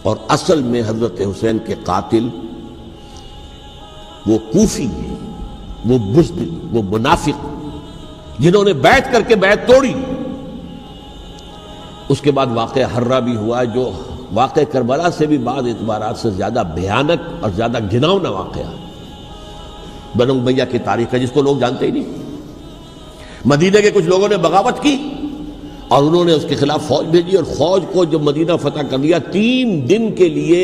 اور اصل میں حضرت حسین کے قاتل وہ کوفی ہیں، وہ بزدل، وہ منافق جنہوں نے بیعت کر کے بیعت توڑی۔ اس کے بعد واقعہ ہرہ بھی ہوا جو واقعہ کربلا سے بھی بعض اعتبارات سے زیادہ بھیانک اور زیادہ گھناؤنا واقعہ بنو امیہ کی تاریخ ہے، جس کو لوگ جانتے ہی نہیں۔ مدینہ کے کچھ لوگوں نے بغاوت کی اور انہوں نے اس کے خلاف فوج بھیجی، اور فوج کو جب مدینہ فتح کر دیا 3 دن کے لیے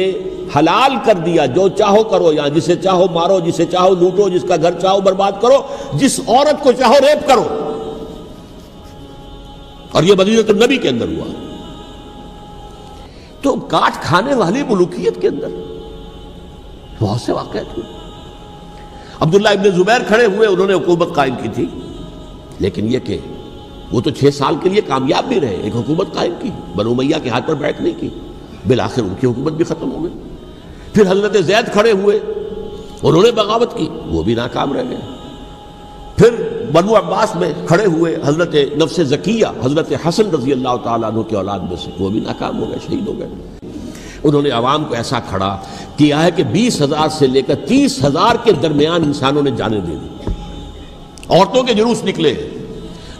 حلال کر دیا، جو چاہو کرو، یہاں جسے چاہو مارو، جسے چاہو لوٹو، جس کا گھر چاہو برباد کرو، جس عورت کو چاہو ریپ کرو۔ اور یہ مدینہ النبی کے اندر ہوا۔ تو کاٹ کھانے والی ملوکیت کے اندر بہت سے واقعات ہوئے۔ عبداللہ ابن زبیر کھڑے ہوئے، انہوں نے حکومت قائم کی تھی، لیکن یہ کہ وہ تو 6 سال کے لیے کامیاب بھی رہے، ایک حکومت قائم کی، بنو امیہ کے ہاتھ پر بیعت نہیں کی، بالآخر ان کی حکومت بھی ختم ہو گئی۔ پھر حضرت زید کھڑے ہوئے، انہوں نے بغاوت کی، وہ بھی ناکام رہ گئے۔ پھر بنو عباس میں کھڑے ہوئے حضرت نفس زکیہ، حضرت حسن رضی اللہ تعالیٰ عنہ کے اولاد میں سے، وہ بھی ناکام ہو گئے، شہید ہو گئے۔ انہوں نے عوام کو ایسا کھڑا کیا ہے کہ 20,000 سے لے کر 30,000 کے درمیان انسانوں نے جانیں دے دی۔ عورتوں کے جلوس نکلے،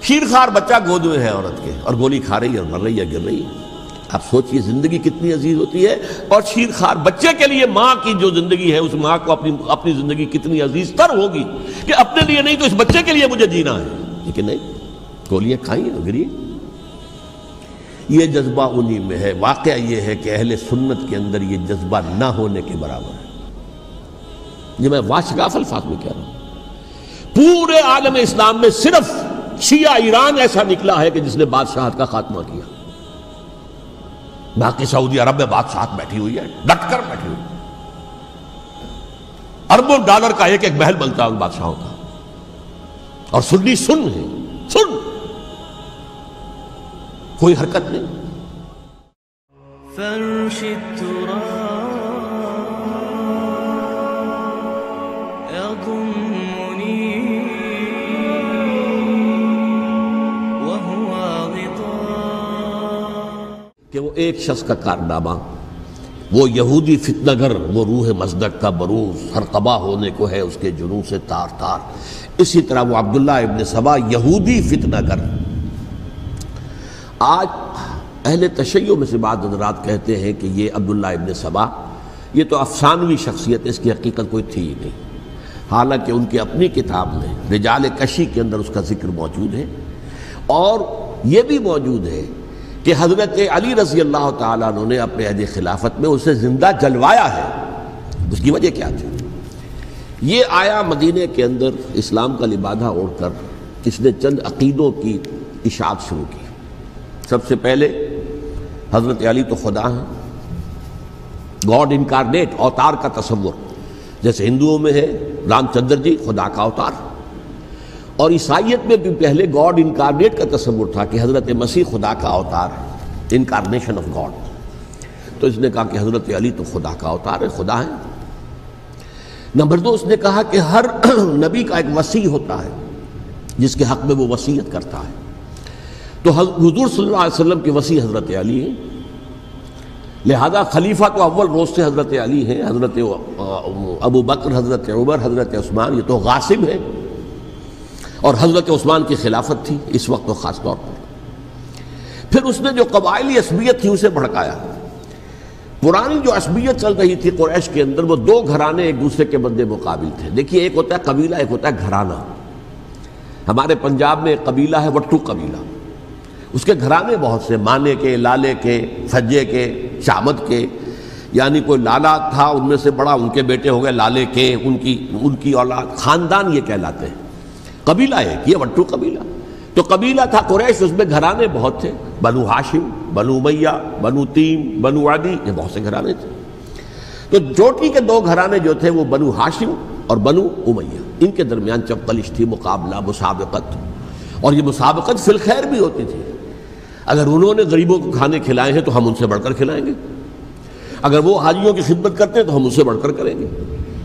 شیرخوار بچہ گود میں ہے عورت کے، اور گولی کھا رہی ہے اور مر رہی ہے، گر رہی ہے۔ آپ سوچئے زندگی کتنی عزیز ہوتی ہے، اور شیرخوار بچے کے لیے ماں کی جو زندگی ہے، اس ماں کو اپنی زندگی کتنی عزیز تر ہوگی کہ اپنے لیے نہیں تو اس بچے کے لیے مجھے جینا ہے، لیکن نہیں، گولیاں کھائیں اور گری۔ یہ جذبہ انہی میں ہے۔ واقعہ یہ ہے کہ اہل سنت کے اندر یہ جذبہ نہ ہونے کے برابر ہے۔ یہ میں واشگاف الفاظ میں کہہ رہا ہوں۔ پورے عالم اسلام میں صرف شیعہ ایران ایسا نکلا ہے کہ جس نے بادشاہت کا خاتمہ کیا، باقی سعودی عرب میں بادشاہت بیٹھی ہوئی ہے، ڈٹ کر بیٹھی ہوئی، اربوں ڈالر کا ایک ایک محل بنتا ہے ان بادشاہوں کا، اور سنی سن ہے، سن، کوئی حرکت نہیں۔ فرش التراب يضمني وهو غطاء، کہ وہ ایک شخص کا کارنامہ، وہ یہودی فتنہ گر، وہ روح مصدق کا بروز، ہر تباہ ہونے کو ہے اس کے جنون سے تار تار۔ اسی طرح وہ عبداللہ ابن سبا یہودی فتنہ گر۔ آج اہل تشیع میں سے بعض حضرات کہتے ہیں کہ یہ عبداللہ ابن سبا یہ تو افسانوی شخصیت ہے، اس کی حقیقت کوئی تھی ہی نہیں، حالانکہ ان کی اپنی کتاب میں رجال کشی کے اندر اس کا ذکر موجود ہے، اور یہ بھی موجود ہے کہ حضرت علی رضی اللہ تعالیٰ عنہ نے اپنے عہد خلافت میں اسے زندہ جلوایا ہے۔ اس کی وجہ کیا تھی؟ یہ آیا مدینے کے اندر اسلام کا لبادہ اوڑھ کر، اس نے چند عقیدوں کی اشاعت شروع کی۔ سب سے پہلے حضرت علی تو خدا ہیں، گاڈ انکارنیٹ، اوتار کا تصور، جیسے ہندوؤں میں ہے رام چندر جی خدا کا اوتار، اور عیسائیت میں بھی پہلے گاڈ انکارنیٹ کا تصور تھا کہ حضرت مسیح خدا کا اوتار ہے، انکارنیشن آف گاڈ۔ تو اس نے کہا کہ حضرت علی تو خدا کا اوتار ہے، خدا ہے۔ نمبر 2، اس نے کہا کہ ہر نبی کا ایک وصی ہوتا ہے جس کے حق میں وہ وصیت کرتا ہے، تو حضور صلی اللہ علیہ وسلم کے وصی حضرت علی ہیں، لہذا خلیفہ تو اول روز سے حضرت علی ہیں، حضرت ابو بکر، حضرت عمر، حضرت عثمان، یہ تو غاصب ہیں، اور حضرت عثمان کی خلافت تھی اس وقت تو خاص طور پر۔ پھر اس نے جو قبائلی عصبیت تھی اسے بھڑکایا۔ پرانی جو عصبیت چل رہی تھی قریش کے اندر، وہ 2 گھرانے ایک دوسرے کے بدے مقابل تھے۔ دیکھیے، ایک ہوتا ہے قبیلہ، ایک ہوتا ہے گھرانہ۔ ہمارے پنجاب میں ایک قبیلہ ہے وٹو قبیلہ، اس کے گھرانے بہت سے، مانے کے، لالے کے، سجے کے، شامت کے، یعنی کوئی لالا تھا ان میں سے بڑا، ان کے بیٹے ہو گئے لالے کے، ان کی اولاد، خاندان یہ کہلاتے ہیں۔ قبیلہ ایک، یہ وٹو قبیلہ۔ تو قبیلہ تھا قریش، اس میں گھرانے بہت تھے، بنو ہاشم، بنو امیہ، بنو تیم، بنو عدی، یہ بہت سے گھرانے تھے۔ تو چوٹی کے 2 گھرانے جو تھے وہ بنو ہاشم اور بنو امیہ، ان کے درمیان چپقلش تھی، مقابلہ، مسابقت، اور یہ مسابقت فی الخیر بھی ہوتی تھی۔ اگر انہوں نے غریبوں کو کھانے کھلائے ہیں تو ہم ان سے بڑھ کر کھلائیں گے، اگر وہ حاجیوں کی خدمت کرتے ہیں تو ہم ان سے بڑھ کر کریں گے۔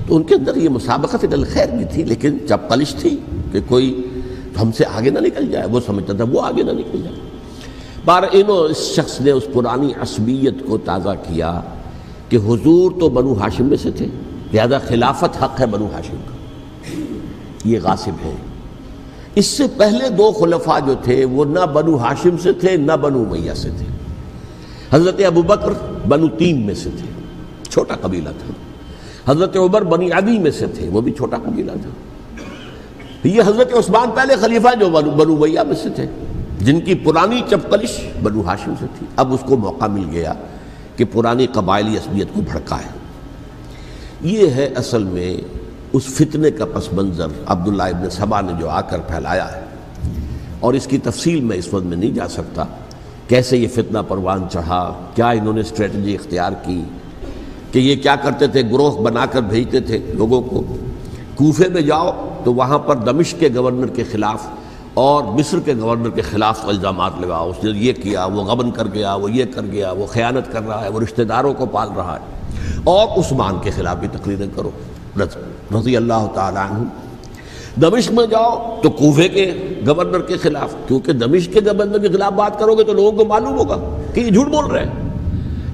تو ان کے اندر یہ مسابقت فی الخیر بھی تھی، لیکن چپقلش تھی کہ کوئی ہم سے آگے نہ نکل جائے، وہ سمجھتا تھا وہ آگے نہ نکل جائے۔ اس شخص نے اس پرانی عصبیت کو تازہ کیا کہ حضور تو بنو ہاشم میں سے تھے، لہذا خلافت حق ہے بنو ہاشم کا، یہ غاصب ہے۔ اس سے پہلے دو خلفاء جو تھے وہ نہ بنو ہاشم سے تھے نہ بنو امیہ سے تھے۔ حضرت ابوبکر بنو تیم میں سے تھے، چھوٹا قبیلہ تھا۔ حضرت عمر بنی عدی میں سے تھے، وہ بھی چھوٹا قبیلہ تھا۔ یہ حضرت عثمان پہلے خلیفہ جو بنو امیہ میں سے تھے، جن کی پرانی چپقلش بنو ہاشم سے تھی، اب اس کو موقع مل گیا کہ پرانی قبائلی عصبیت کو بھڑکائے۔ یہ ہے اصل میں اس فتنے کا پس منظر عبداللہ ابن سبا نے جو آ کر پھیلایا ہے، اور اس کی تفصیل میں اس وقت میں نہیں جا سکتا، کیسے یہ فتنہ پروان چڑھا، کیا انہوں نے اسٹریٹجی اختیار کی، کہ یہ کیا کرتے تھے، گروہ بنا کر بھیجتے تھے لوگوں کو، کوفے میں جاؤ تو وہاں پر دمشق کے گورنر کے خلاف اور مصر کے گورنر کے خلاف الزامات لگاؤ، اس نے یہ کیا، وہ غبن کر گیا، وہ یہ کر گیا، وہ خیانت کر رہا ہے، وہ رشتہ داروں کو پال رہا ہے، اور عثمان کے خلاف بھی تقریریں کرو رضی اللہ تعالیٰ عنہ۔ دمشق میں جاؤ تو کوفے کے گورنر کے خلاف، کیونکہ دمشق کے گورنر کے خلاف بات کرو گے تو لوگوں کو معلوم ہوگا کہ یہ جھوٹ بول رہے ہیں،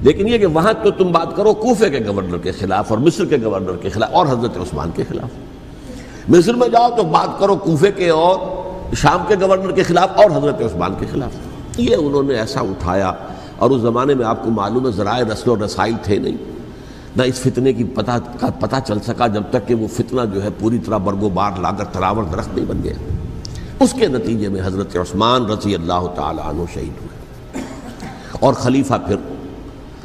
لیکن یہ کہ وہاں تو تم بات کرو کوفے کے گورنر کے خلاف اور مصر کے گورنر کے خلاف اور حضرت عثمان کے خلاف۔ مصر میں جاؤ تو بات کرو کوفے کے اور شام کے گورنر کے خلاف اور حضرت عثمان کے خلاف۔ یہ انہوں نے ایسا اٹھایا، اور اس زمانے میں آپ کو معلوم ہے ذرائع رسل و رسائل تھے نہیں، نہ اس فتنے کی پتہ چل سکا جب تک کہ وہ فتنہ جو ہے پوری طرح برگ و بار لا کر تراور درخت نہیں بن گیا۔ اس کے نتیجے میں حضرت عثمان رضی اللہ تعالیٰ عنہ شہید ہوئے، اور خلیفہ پھر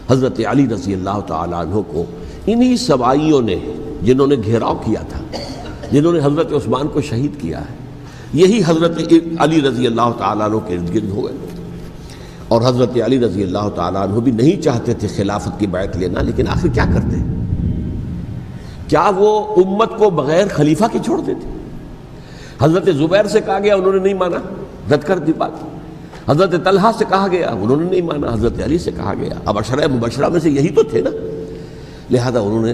حضرت علی رضی اللہ تعالیٰ عنہ کو انہی سوائیوں نے، جنہوں نے گھیراؤ کیا تھا، جنہوں نے حضرت عثمان کو شہید کیا ہے، یہی حضرت علی رضی اللہ تعالیٰ عنہ کے ارد گرد ہو گئے۔ اور حضرت علی رضی اللہ تعالیٰ عنہ بھی نہیں چاہتے تھے خلافت کی بیعت لینا، لیکن آخر کیا کرتے؟ کیا وہ امت کو بغیر خلیفہ کے چھوڑ دیتے؟ حضرت زبیر سے کہا گیا، انہوں نے نہیں مانا، رد کر دی بات۔ حضرت طلحہ سے کہا گیا، انہوں نے نہیں مانا۔ حضرت علی سے کہا گیا، اب عشرہ مبشرہ میں سے یہی تو تھے نا، لہذا انہوں نے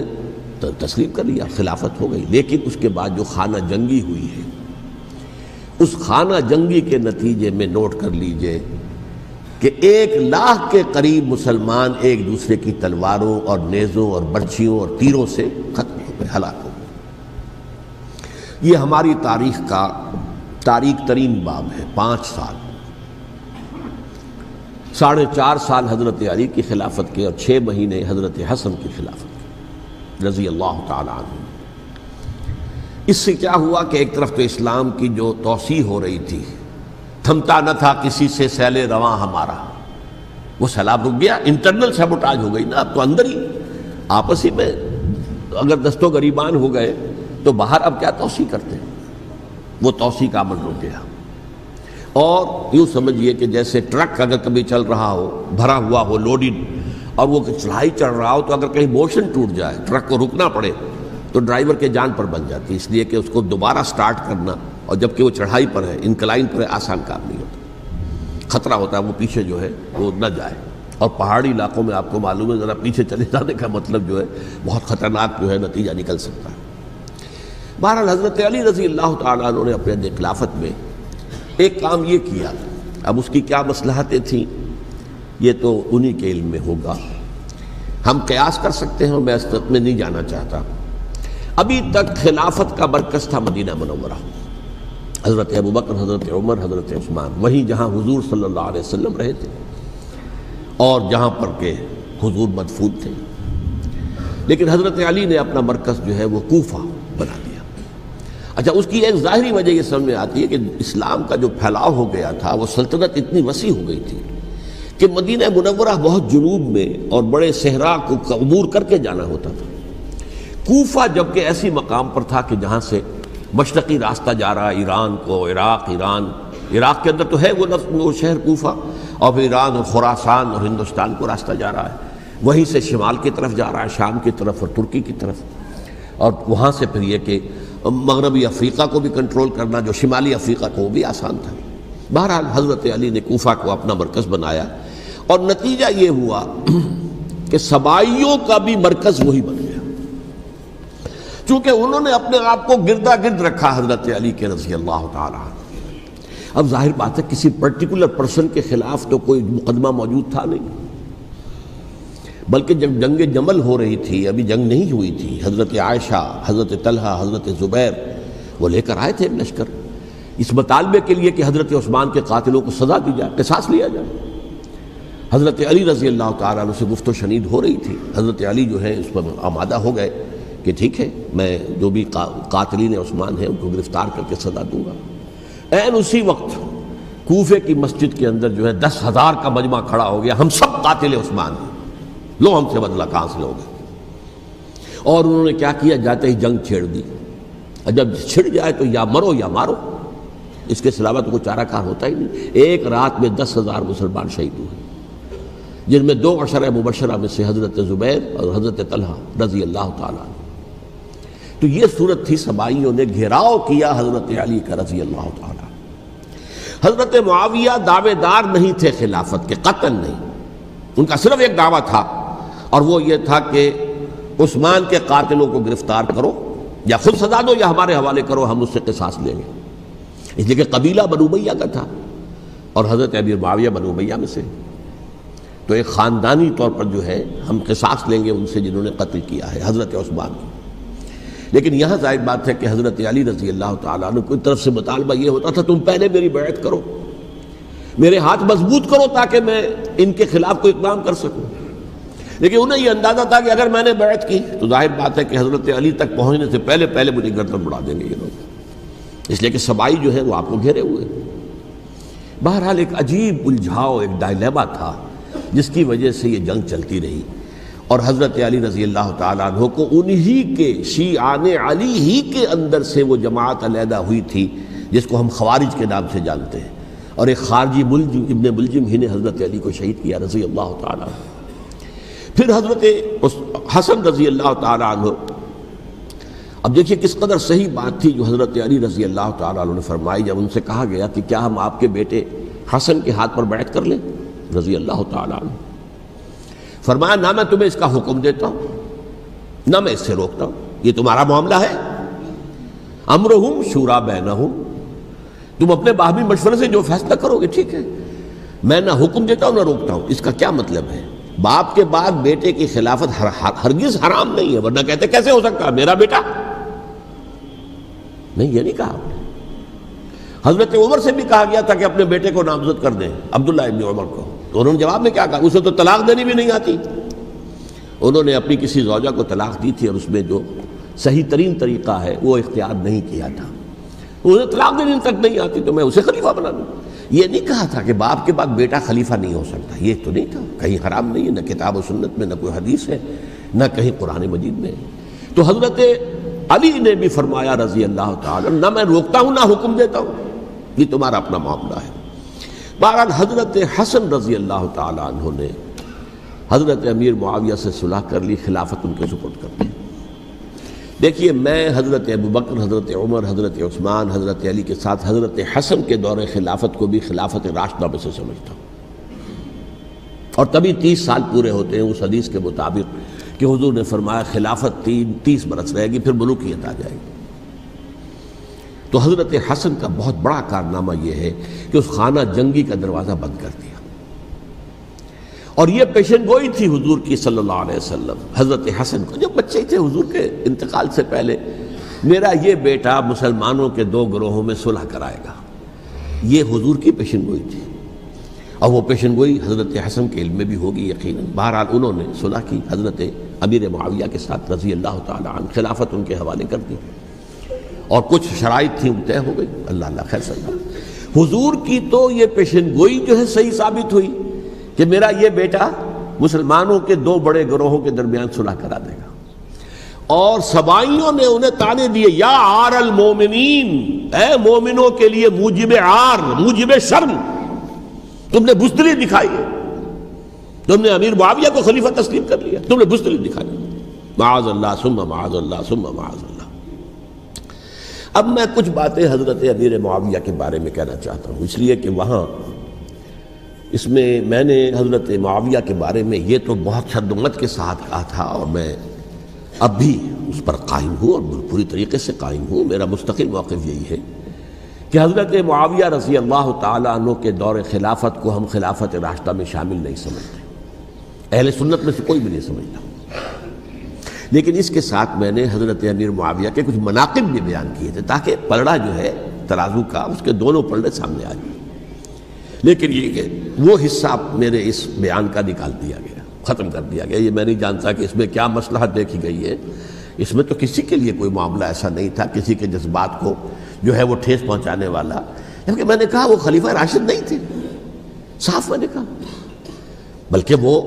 تسلیم کر لیا، خلافت ہو گئی۔ لیکن اس کے بعد جو خانہ جنگی ہوئی ہے، اس خانہ جنگی کے نتیجے میں نوٹ کر لیجئے کہ 1,00,000 کے قریب مسلمان ایک دوسرے کی تلواروں اور نیزوں اور برچھیوں اور تیروں سے ختم ہو گئے، ہلاک ہو گئے۔ یہ ہماری تاریخ کا تاریک ترین باب ہے۔ 5 سال، 4.5 سال حضرت علی کی خلافت کے، اور 6 مہینے حضرت حسن کی خلافت کے رضی اللہ تعالیٰ عنہ۔ اس سے کیا ہوا کہ ایک طرف تو اسلام کی جو توسیع ہو رہی تھی، تھمتا نہ تھا کسی سے سیل رواں ہمارا، وہ سیلاب رک گیا، انٹرنل سیبوٹاج ہو گئی نا، اب تو اندر ہی آپس ہی میں اگر دست و گریبان ہو گئے تو باہر اب کیا توسیع کرتے ہیں، وہ توسیع کا عمل رک گیا۔ اور یوں سمجھیے کہ جیسے ٹرک اگر کبھی چل رہا ہو، بھرا ہوا ہو، لوڈڈ، اور وہ چڑھائی چڑھ رہا ہو، تو اگر کہیں موشن ٹوٹ جائے، ٹرک کو رکنا پڑے، تو ڈرائیور کے جان پر بن جاتی، اس لیے کہ اس کو دوبارہ سٹارٹ کرنا، اور جبکہ وہ چڑھائی پر ہے، انکلائن پر ہے، آسان کام نہیں ہوتا، خطرہ ہوتا ہے وہ پیچھے جو ہے وہ نہ جائے۔ اور پہاڑی علاقوں میں آپ کو معلوم ہے ذرا پیچھے چلے جانے کا مطلب جو ہے بہت خطرناک جو ہے نتیجہ نکل سکتا ہے۔ بہرحال حضرت علی رضی اللہ تعالیٰ عنہ نے اپنے خلافت میں ایک کام یہ کیا، اب اس کی کیا مصلحتیں تھیں یہ تو انہی کے علم میں ہوگا، ہم قیاس کر سکتے ہیں، میں اس تک میں نہیں جانا چاہتا۔ ابھی تک خلافت کا مرکز تھا مدینہ منورہ، حضرت ابوبکر، حضرت عمر، حضرت عثمان، وہیں جہاں حضور صلی اللہ علیہ وسلم رہے تھے اور جہاں پر کہ حضور مدفون تھے۔ لیکن حضرت علی نے اپنا مرکز جو ہے وہ کوفہ بنا دیا۔ اچھا، اس کی ایک ظاہری وجہ یہ سمجھ میں آتی ہے کہ اسلام کا جو پھیلاؤ ہو گیا تھا، وہ سلطنت اتنی وسیع ہو گئی تھی کہ مدینہ منورہ بہت جنوب میں اور بڑے صحرا کو عبور کر کے جانا ہوتا تھا۔ کوفہ جبکہ ایسی مقام پر تھا کہ جہاں سے مشرقی راستہ جا رہا ہے ایران کو، عراق کے اندر تو ہے وہ شہر کوفہ، اور پھر ایران اور خراسان اور ہندوستان کو راستہ جا رہا ہے، وہیں سے شمال کی طرف جا رہا ہے، شام کی طرف اور ترکی کی طرف، اور وہاں سے پھر یہ کہ مغربی افریقہ کو بھی کنٹرول کرنا، جو شمالی افریقہ کو وہ بھی آسان تھا۔ بہرحال حضرت علی نے کوفہ کو اپنا مرکز بنایا، اور نتیجہ یہ ہوا کہ سبائیوں کا بھی مرکز وہی بن گیا، چونکہ انہوں نے اپنے آپ کو گردا گرد رکھا حضرت علی کے رضی اللہ تعالیٰ عنہ۔ اب ظاہر بات ہے کسی پرٹیکولر پرسن کے خلاف تو کوئی مقدمہ موجود تھا نہیں، بلکہ جب جنگ جمل ہو رہی تھی، ابھی جنگ نہیں ہوئی تھی، حضرت عائشہ، حضرت طلحہ، حضرت زبیر وہ لے کر آئے تھے ایک لشکر اس مطالبے کے لیے کہ حضرت عثمان کے قاتلوں کو سزا دی جائے، قصاص لیا جائے۔ حضرت علی رضی اللہ تعالیٰ عنہ سے گفت و شنید ہو رہی تھی، حضرت علی جو ہے اس پر آمادہ ہو گئے کہ ٹھیک ہے، میں جو بھی قاتلین عثمان ہیں ان کو گرفتار کر کے سزا دوں گا۔ عین اسی وقت کوفے کی مسجد کے اندر جو ہے 10,000 کا مجمع کھڑا ہو گیا، ہم سب قاتل عثمان ہیں، لو ہم سے بدلہ کہاں سے لوگے۔ اور انہوں نے کیا کیا، جاتے ہی جنگ چھیڑ دی، اور جب چھڑ جائے تو یا مرو یا مارو، اس کے علاوہ تو کوئی چارہ کار ہوتا ہی نہیں۔ ایک رات میں 10,000 مسلمان شہید ہوئے، جن میں 2 عشرہ مبشرہ میں سے حضرت زبیر اور حضرت طلحہ رضی اللہ تعالیٰ عنہ۔ تو یہ صورت تھی، سبائیوں نے گھیراؤ کیا حضرت علی کا رضی اللہ تعالیٰ عنہ۔ حضرت معاویہ دعوے دار نہیں تھے خلافت کے، قطعاً نہیں، ان کا صرف ایک دعویٰ تھا، اور وہ یہ تھا کہ عثمان کے قاتلوں کو گرفتار کرو، یا خود سزا دو یا ہمارے حوالے کرو، ہم اس سے قصاص لیں گے۔ اس لیے کہ قبیلہ بنو امیہ کا تھا اور حضرت امیر معاویہ بنو امیہ میں سے، تو ایک خاندانی طور پر جو ہے ہم قصاص لیں گے ان سے جنہوں نے قتل کیا ہے حضرت عثمان کو۔ لیکن یہاں ظاہر بات ہے کہ حضرت علی رضی اللہ تعالیٰ عنہ کی طرف سے مطالبہ یہ ہوتا تھا تم پہلے میری بیعت کرو، میرے ہاتھ مضبوط کرو تاکہ میں ان کے خلاف کوئی اقدام کر سکوں۔ لیکن انہیں یہ اندازہ تھا کہ اگر میں نے بیعت کی تو ظاہر بات ہے کہ حضرت علی تک پہنچنے سے پہلے پہلے مجھے گردن بڑھا دیں گے یہ لوگ، اس لیے کہ سبائی جو ہے وہ آپ کو گھیرے ہوئے۔ بہرحال ایک عجیب الجھاؤ، ایک ڈائلیما تھا جس کی وجہ سے یہ جنگ چلتی رہی، اور حضرت علی رضی اللہ تعالیٰ عنہ کو انہی کے شیعان علی ہی کے اندر سے وہ جماعت علیحدہ ہوئی تھی جس کو ہم خوارج کے نام سے جانتے ہیں، اور ایک خارجی ملجم ابن ملجم ہی نے حضرت علی کو شہید کیا رضی اللہ تعالیٰ عنہ۔ پھر حضرت حسن رضی اللہ تعالیٰ عنہ، اب دیکھیے کس قدر صحیح بات تھی جو حضرت علی رضی اللہ تعالیٰ عنہ نے فرمائی جب ان سے کہا گیا کہ کیا ہم آپ کے بیٹے حسن کے ہاتھ پر بیعت کر لیں رضی اللہ تعالیٰ عنہ۔ فرمایا نہ میں تمہیں اس کا حکم دیتا ہوں نہ میں اس سے روکتا ہوں، یہ تمہارا معاملہ ہے، امرہم شورا بینہم، تم اپنے باہمی مشورے سے جو فیصلہ کرو گے ٹھیک ہے، میں نہ حکم دیتا ہوں نہ روکتا ہوں۔ اس کا کیا مطلب ہے؟ باپ کے بعد بیٹے کی خلافت ہرگز حرام نہیں ہے، ورنہ کہتے کیسے ہو سکتا ہے میرا بیٹا؟ نہیں، یہ نہیں کہا آپ نے۔ حضرت عمر سے بھی کہا گیا تھا کہ اپنے بیٹے کو نامزد کر دیں، عبداللہ ابن عمر کو، تو انہوں نے جواب میں کیا کہا؟ اسے تو طلاق دینی بھی نہیں آتی۔ انہوں نے اپنی کسی زوجہ کو طلاق دی تھی اور اس میں جو صحیح ترین طریقہ ہے وہ اختیار نہیں کیا تھا، اسے طلاق دینی تک نہیں آتی تو میں اسے خلیفہ بنا دوں۔ یہ نہیں کہا تھا کہ باپ کے بعد بیٹا خلیفہ نہیں ہو سکتا، یہ تو نہیں تھا، کہیں حرام نہیں ہے، نہ کتاب و سنت میں، نہ کوئی حدیث ہے، نہ کہیں قرآن مجید میں۔ تو حضرت علی نے بھی فرمایا رضی اللہ تعالیٰ، نہ میں روکتا ہوں نہ حکم دیتا ہوں، یہ تمہارا اپنا معاملہ ہے۔ بہرحال حضرت حسن رضی اللہ تعالیٰ عنہ نے حضرت امیر معاویہ سے صلح کر لی، خلافت ان کے سپرد کر دی۔ دیکھیے میں حضرت ابوبکر، حضرت عمر، حضرت عثمان، حضرت علی کے ساتھ حضرت حسن کے دور خلافت کو بھی خلافت راشدہ میں سے سمجھتا ہوں، اور تبھی 30 سال پورے ہوتے ہیں اس حدیث کے مطابق کہ حضور نے فرمایا خلافت 30 برس رہے گی پھر ملوکیت آ جائے گی۔ تو حضرت حسن کا بہت بڑا کارنامہ یہ ہے کہ اس خانہ جنگی کا دروازہ بند کر دیا، اور یہ پیشن گوئی تھی حضور کی صلی اللہ علیہ وسلم حضرت حسن کو، جب بچے تھے حضور کے انتقال سے پہلے، میرا یہ بیٹا مسلمانوں کے 2 گروہوں میں صلح کرائے گا، یہ حضور کی پیشن گوئی تھی، اور وہ پیشن گوئی حضرت حسن کے علم میں بھی ہوگی یقیناً۔ بہرحال انہوں نے صلح کی حضرت امیر معاویہ کے ساتھ رضی اللہ تعالیٰ عنہ، خلافت ان کے حوالے کر دی، اور کچھ شرائط تھیں طے ہو گئی، اللہ خیر صلی اللہ۔ حضور کی تو یہ پیشن گوئی جو ہے صحیح ثابت ہوئی کہ میرا یہ بیٹا مسلمانوں کے 2 بڑے گروہوں کے درمیان صلح کرا دے گا، اور سبائیوں نے انہیں طعنے دیے، یا عار المومنین، اے مومنوں کے لیے موجب عار، موجب شرم، تم نے بزدلی دکھائی ہے، تم نے امیر معاویہ کو خلیفہ تسلیم کر لیا، تم نے بزدلی دکھائی، معاذ اللہ ثم معاذ اللہ ثم معاذ اللہ۔ اب میں کچھ باتیں حضرت امیر معاویہ کے بارے میں کہنا چاہتا ہوں، اس لیے کہ وہاں اس میں نے حضرت معاویہ کے بارے میں یہ تو بہت شدت کے ساتھ کہا تھا، اور میں اب بھی اس پر قائم ہوں اور پوری طریقے سے قائم ہوں۔ میرا مستقل موقف یہی ہے کہ حضرت معاویہ رضی اللہ تعالیٰ عنہ کے دور خلافت کو ہم خلافت راشدہ میں شامل نہیں سمجھتے، اہل سنت میں سے کوئی بھی نہیں سمجھتا. لیکن اس کے ساتھ میں نے حضرت امیر معاویہ کے کچھ مناقب بھی بیان کیے تھے تاکہ پلڑا جو ہے ترازو کا اس کے دونوں پلڑے سامنے آ جائیں. لیکن یہ کہ وہ حصہ میرے اس بیان کا نکال دیا گیا، ختم کر دیا گیا. یہ میں نہیں جانتا کہ اس میں کیا مصلحت دیکھی گئی ہے. اس میں تو کسی کے لیے کوئی معاملہ ایسا نہیں تھا کسی کے جذبات کو جو ہے وہ ٹھیس پہنچانے والا. جبکہ میں نے کہا وہ خلیفہ راشد نہیں تھے، صاف میں نے کہا، بلکہ وہ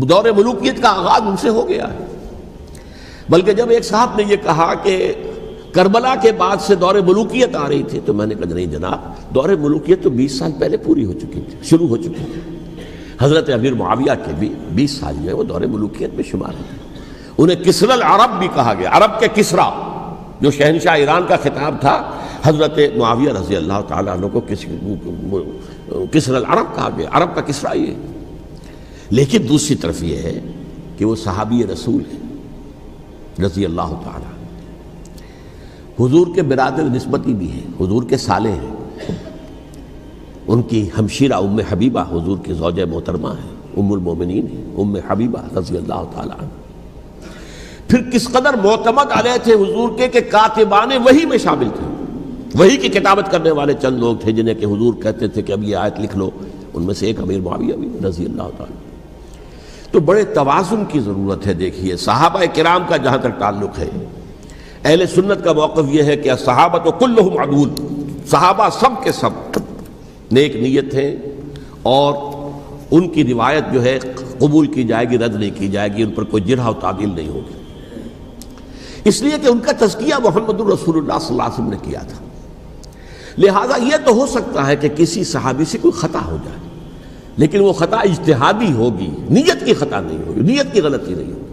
دور ملوکیت کا آغاز ان سے ہو گیا ہے. بلکہ جب ایک صاحب نے یہ کہا کہ کربلا کے بعد سے دور ملوکیت آ رہی تھی تو میں نے کہا نہیں جناب، دور ملوکیت تو 20 سال پہلے پوری ہو چکی تھی، شروع ہو چکی تھی. حضرت امیر معاویہ کے بھی 20 سال جو ہے وہ دور ملوکیت میں شمار ہوتے. انہیں کسری العرب بھی کہا گیا. عرب کے کسریٰ جو شہنشاہ ایران کا خطاب تھا، حضرت معاویہ رضی اللہ تعالیٰ عنہ کو کسری العرب کہا گیا، عرب کا کسریٰ یہ. لیکن دوسری طرف یہ ہے کہ وہ صحابی رسول ہیں رضی اللہ تعالیٰ، حضور کے برادر نسبتی بھی ہیں، حضور کے سالے ہیں. ان کی ہمشیرہ ام حبیبہ حضور کی زوجہ محترمہ ہیں، ام المومنین ہیں ام حبیبہ رضی اللہ تعالیٰ عنہ. پھر کس قدر معتمد علیہ تھے حضور کے کہ کاتبان وحی میں شامل تھے. وحی کی کتابت کرنے والے چند لوگ تھے جنہیں کہ حضور کہتے تھے کہ اب یہ آیت لکھ لو. ان میں سے ایک امیر معاویہ بھی رضی اللہ تعالیٰ. تو بڑے توازن کی ضرورت ہے. دیکھیے صحابہ کرام کا جہاں تک تعلق ہے، اہل سنت کا موقف یہ ہے کہ صحابہ کلہم عدول، صحابہ سب کے سب نیک نیت ہیں اور ان کی روایت جو ہے قبول کی جائے گی، رد نہیں کی جائے گی، ان پر کوئی جرح و تعدیل نہیں ہوگی. اس لیے کہ ان کا تزکیہ محمد الرسول اللہ صلی اللہ علیہ وسلم نے کیا تھا. لہٰذا یہ تو ہو سکتا ہے کہ کسی صحابی سے کوئی خطا ہو جائے، لیکن وہ خطا اجتہادی ہوگی، نیت کی خطا نہیں ہوگی، نیت کی غلطی نہیں ہوگی.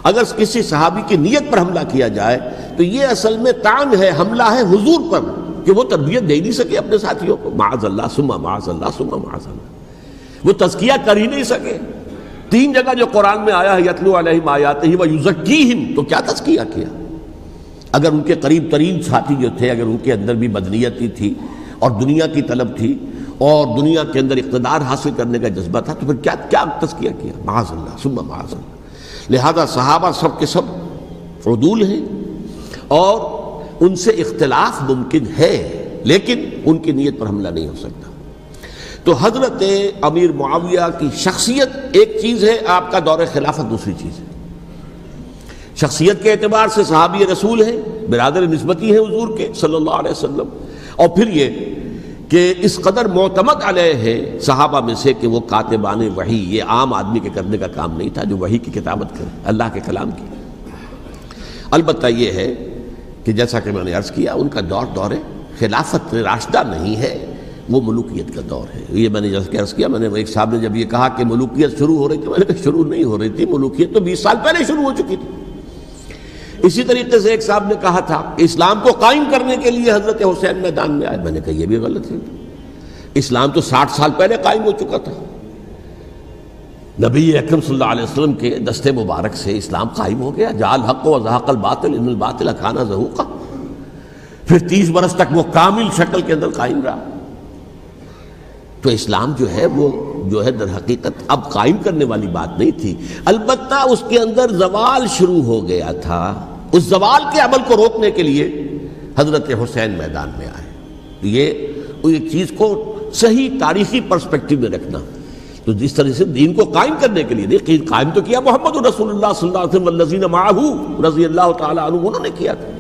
اگر کسی صحابی کی نیت پر حملہ کیا جائے تو یہ اصل میں طعن ہے، حملہ ہے حضور پر کہ وہ تربیت دے نہیں سکے اپنے ساتھیوں کو. معاذ اللہ ثم معاذ اللہ ثم معاذ اللہ، وہ تزکیہ کر ہی نہیں سکے. 3 جگہ جو قرآن میں آیا ہے یتلو علیہم آیاتہ ویزکیہم، تو کیا تزکیہ کیا؟ اگر ان کے قریب ترین ساتھی جو تھے، اگر ان کے اندر بھی بدنیتی تھی اور دنیا کی طلب تھی اور دنیا کے اندر اقتدار حاصل کرنے کا جذبہ تھا، تو پھر کیا تزکیہ کیا؟ معاذ اللہ ثم معاذ اللہ. لہذا صحابہ سب کے سب عدول ہیں اور ان سے اختلاف ممکن ہے، لیکن ان کی نیت پر حملہ نہیں ہو سکتا. تو حضرت امیر معاویہ کی شخصیت ایک چیز ہے، آپ کا دور خلافت دوسری چیز ہے. شخصیت کے اعتبار سے صحابی رسول ہیں، برادر نسبتی ہیں حضور کے صلی اللہ علیہ وسلم. اور پھر یہ کہ اس قدر معتمد علیہ ہے صحابہ میں سے کہ وہ کاتبان وحی، یہ عام آدمی کے کرنے کا کام نہیں تھا جو وحی کی کتابت کرے، اللہ کے کلام کی. البتہ یہ ہے کہ جیسا کہ میں نے عرض کیا، ان کا دور خلافت راشدہ نہیں ہے، وہ ملوکیت کا دور ہے. یہ میں نے جیسا کہ عرض کیا، میں نے ایک صاحب نے جب یہ کہا کہ ملوکیت شروع ہو رہی تھی، میں نے کہا شروع نہیں ہو رہی تھی، ملوکیت تو 20 سال پہلے شروع ہو چکی تھی. اسی طریقے سے ایک صاحب نے کہا تھا اسلام کو قائم کرنے کے لیے حضرت حسین میدان میں آئے. میں نے کہا یہ بھی غلط ہے، اسلام تو 60 سال پہلے قائم ہو چکا تھا. نبی اکرم صلی اللہ علیہ وسلم کے دستے مبارک سے اسلام قائم ہو گیا. جاء الحق وزهق الباطل ان الباطل کان زهوقا. پھر 30 برس تک وہ کامل شکل کے اندر قائم رہا. تو اسلام جو ہے وہ جو ہے در حقیقت اب قائم کرنے والی بات نہیں تھی. البتہ اس کے اندر زوال شروع ہو گیا تھا. اس زوال کے عمل کو روکنے کے لیے حضرت حسین میدان میں آئے. یہ ایک چیز کو صحیح تاریخی پرسپیکٹو میں رکھنا. تو جس طرح سے دین کو قائم کرنے کے لیے دیکھیں، قائم تو کیا محمد رسول اللہ صلی اللہ علیہ وسلم والذین معہ رضی اللہ تعالیٰ عنہ، انہوں نے کیا تھا.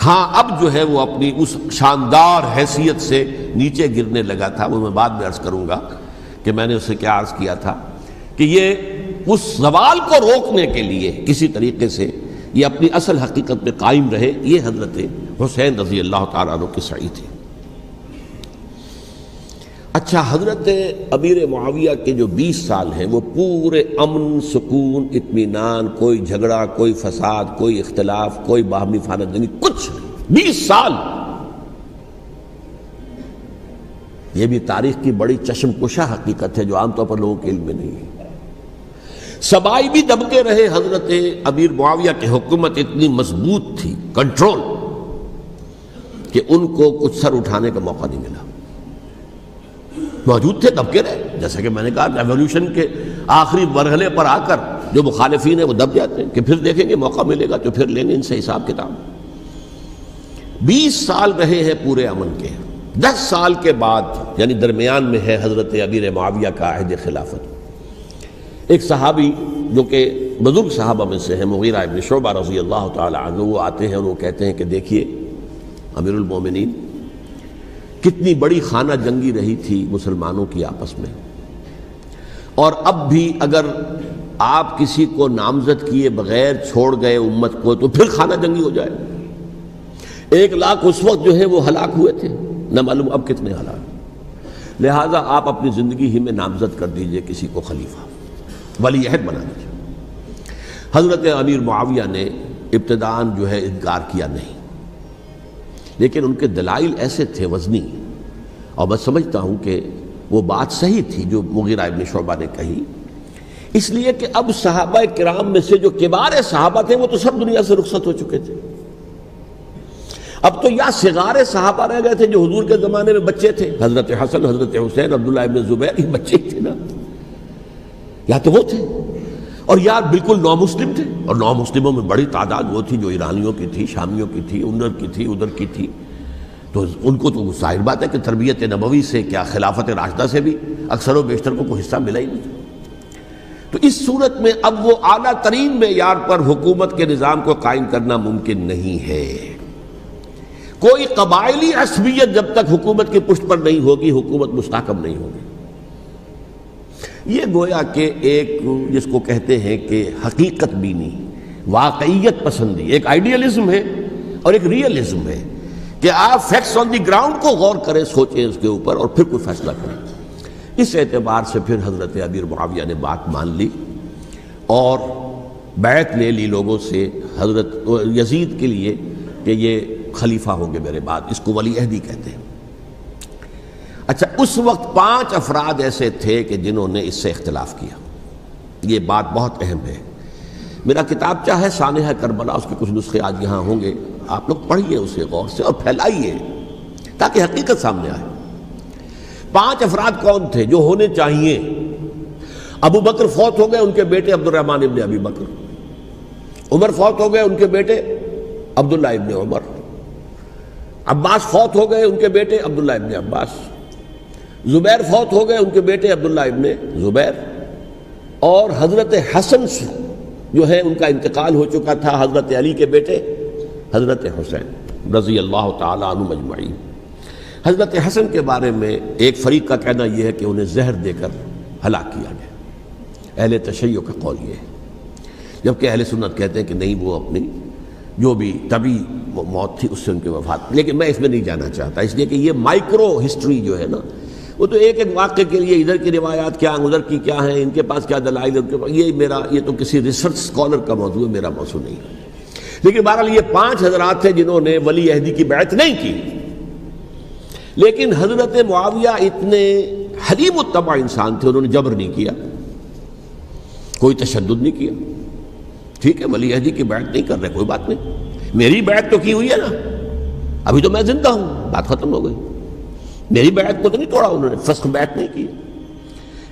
ہاں اب جو ہے وہ اپنی اس شاندار حیثیت سے نیچے گرنے لگا تھا. وہ میں بعد میں عرض کروں گا کہ میں نے اسے کیا عرض کیا تھا کہ یہ اس زوال کو روکنے کے لیے کسی طریقے سے یہ اپنی اصل حقیقت میں قائم رہے. یہ حضرت حسین رضی اللہ تعالیٰ عنہ کی سعی تھی. اچھا، حضرت امیر معاویہ کے جو 20 سال ہیں وہ پورے امن، سکون، اطمینان، کوئی جھگڑا، کوئی فساد، کوئی اختلاف، کوئی باہمی خانہ، کچھ نہیں. 20 سال. یہ بھی تاریخ کی بڑی چشم کشا حقیقت ہے جو عام طور پر لوگوں کے علم میں نہیں ہے. سبائی بھی دبکے رہے. حضرت امیر معاویہ کی حکومت اتنی مضبوط تھی، کنٹرول، کہ ان کو کچھ سر اٹھانے کا موقع نہیں ملا. موجود تھے، دبکے رہے. جیسا کہ میں نے کہا ریولوشن کے آخری مرحلے پر آ کر جو مخالفین ہیں وہ دب جاتے ہیں کہ پھر دیکھیں گے موقع ملے گا تو پھر لیں گے ان سے حساب کتاب۔ 20 سال رہے ہیں پورے امن کے، 10 سال کے بعد یعنی درمیان میں ہے حضرت امیر معاویہ کا عہد خلافت۔ ایک صحابی جو کہ بزرگ صحابہ میں سے ہیں، مغیرہ ابن شعبہ رضی اللہ تعالی عنہ، وہ آتے ہیں اور وہ کہتے ہیں کہ دیکھیے امیر المومنین، کتنی بڑی خانہ جنگی رہی تھی مسلمانوں کی آپس میں، اور اب بھی اگر آپ کسی کو نامزد کیے بغیر چھوڑ گئے امت کو تو پھر خانہ جنگی ہو جائے۔ 1 لاکھ اس وقت جو ہے وہ ہلاک ہوئے تھے، نہ معلوم اب کتنے ہلاک۔ لہٰذا آپ اپنی زندگی ہی میں نامزد کر دیجئے کسی کو خلیفہ، ولی عہد بنا دیجئے۔ حضرت امیر معاویہ نے ابتداءً جو ہے انکار کیا نہیں، لیکن ان کے دلائل ایسے تھے وزنی، اور میں سمجھتا ہوں کہ وہ بات صحیح تھی جو مغیرہ ابن شعبہ نے کہی، اس لیے کہ اب صحابہ کرام میں سے جو کبار صحابہ تھے وہ تو سب دنیا سے رخصت ہو چکے تھے۔ اب تو یا صغار صحابہ رہ گئے تھے جو حضور کے زمانے میں بچے تھے، حضرت حسن، حضرت حسین، عبداللہ ابن زبیر، یہ بچے ہی تھے نا، یا تو وہ تھے، اور یا بالکل نو مسلم تھے، اور نو مسلموں میں بڑی تعداد وہ تھی جو ایرانیوں کی تھی، شامیوں کی تھی، ادھر کی تھی، ادھر کی تھی، تو ان کو تو ظاہر بات ہے کہ تربیت نبوی سے کیا خلافت راشدہ سے بھی اکثر و بیشتر کو کوئی حصہ ملا ہی نہیں۔ تو اس صورت میں اب وہ اعلیٰ ترین معیار پر حکومت کے نظام کو قائم کرنا ممکن نہیں ہے۔ کوئی قبائلی عصبیت جب تک حکومت کی پشت پر نہیں ہوگی، حکومت مستحکم نہیں ہوگی۔ یہ گویا کہ ایک جس کو کہتے ہیں کہ حقیقت بینی، واقعیت پسندی، ایک آئیڈیلزم ہے اور ایک ریئلزم ہے کہ آپ فیکٹس آن دی گراؤنڈ کو غور کریں، سوچیں اس کے اوپر اور پھر کوئی فیصلہ کریں۔ اس اعتبار سے پھر حضرت امیر معاویہ نے بات مان لی اور بیعت لے لی لوگوں سے حضرت یزید کے لیے کہ یہ خلیفہ ہوں گے میرے بعد، اس کو ولی عہدی کہتے ہیں۔ اچھا، اس وقت 5 افراد ایسے تھے کہ جنہوں نے اس سے اختلاف کیا، یہ بات بہت اہم ہے۔ میرا کتابچہ ہے سانحہ کربلا، اس کے کچھ نسخے آج یہاں ہوں گے، آپ لوگ پڑھیے اسے غور سے اور پھیلائیے تاکہ حقیقت سامنے آئے۔ 5 افراد کون تھے جو ہونے چاہیے؟ ابو بکر فوت ہو گئے، ان کے بیٹے عبد الرحمن ابن ابی بکر۔ عمر فوت ہو گئے، ان کے بیٹے عبداللہ ابن عمر۔ عباس فوت ہو گئے، ان کے بیٹے عبداللہ ابن عباس۔ زبیر فوت ہو گئے، ان کے بیٹے عبداللہ ابن زبیر۔ اور حضرت حسن جو ہے ان کا انتقال ہو چکا تھا، حضرت علی کے بیٹے حضرت حسین رضی اللہ تعالی عنہ مجمعین۔ حضرت حسن کے بارے میں ایک فریق کا کہنا یہ ہے کہ انہیں زہر دے کر ہلاک کیا گیا، اہل تشیع کا قول یہ ہے، جبکہ اہل سنت کہتے ہیں کہ نہیں، وہ اپنی جو بھی طبی موت تھی اس سے ان کی وفات۔ لیکن میں اس میں نہیں جانا چاہتا، اس لیے کہ یہ مائکرو ہسٹری جو ہے نا، وہ تو ایک ایک واقعے کے لیے ادھر کی روایات کیا، ادھر کی کیا ہیں، ان کے پاس کیا دلائل، ان کے پاس یہ تو کسی ریسرچ اسکالر کا موضوع ہے، میرا موضوع نہیں ہے۔ لیکن بہرحال یہ 5 حضرات تھے جنہوں نے ولی عہدی کی بیعت نہیں کی، لیکن حضرت معاویہ اتنے حلیم الطبع انسان تھے، انہوں نے جبر نہیں کیا، کوئی تشدد نہیں کیا۔ ٹھیک ہے، ولی عہدی کی بیعت نہیں کر رہے، کوئی بات نہیں، میری بیعت تو کی ہوئی ہے نا، ابھی تو میں زندہ ہوں، بات ختم ہو گئی، میری بیعت کو تو نہیں توڑا انہوں نے، فسخ بیعت نہیں کی۔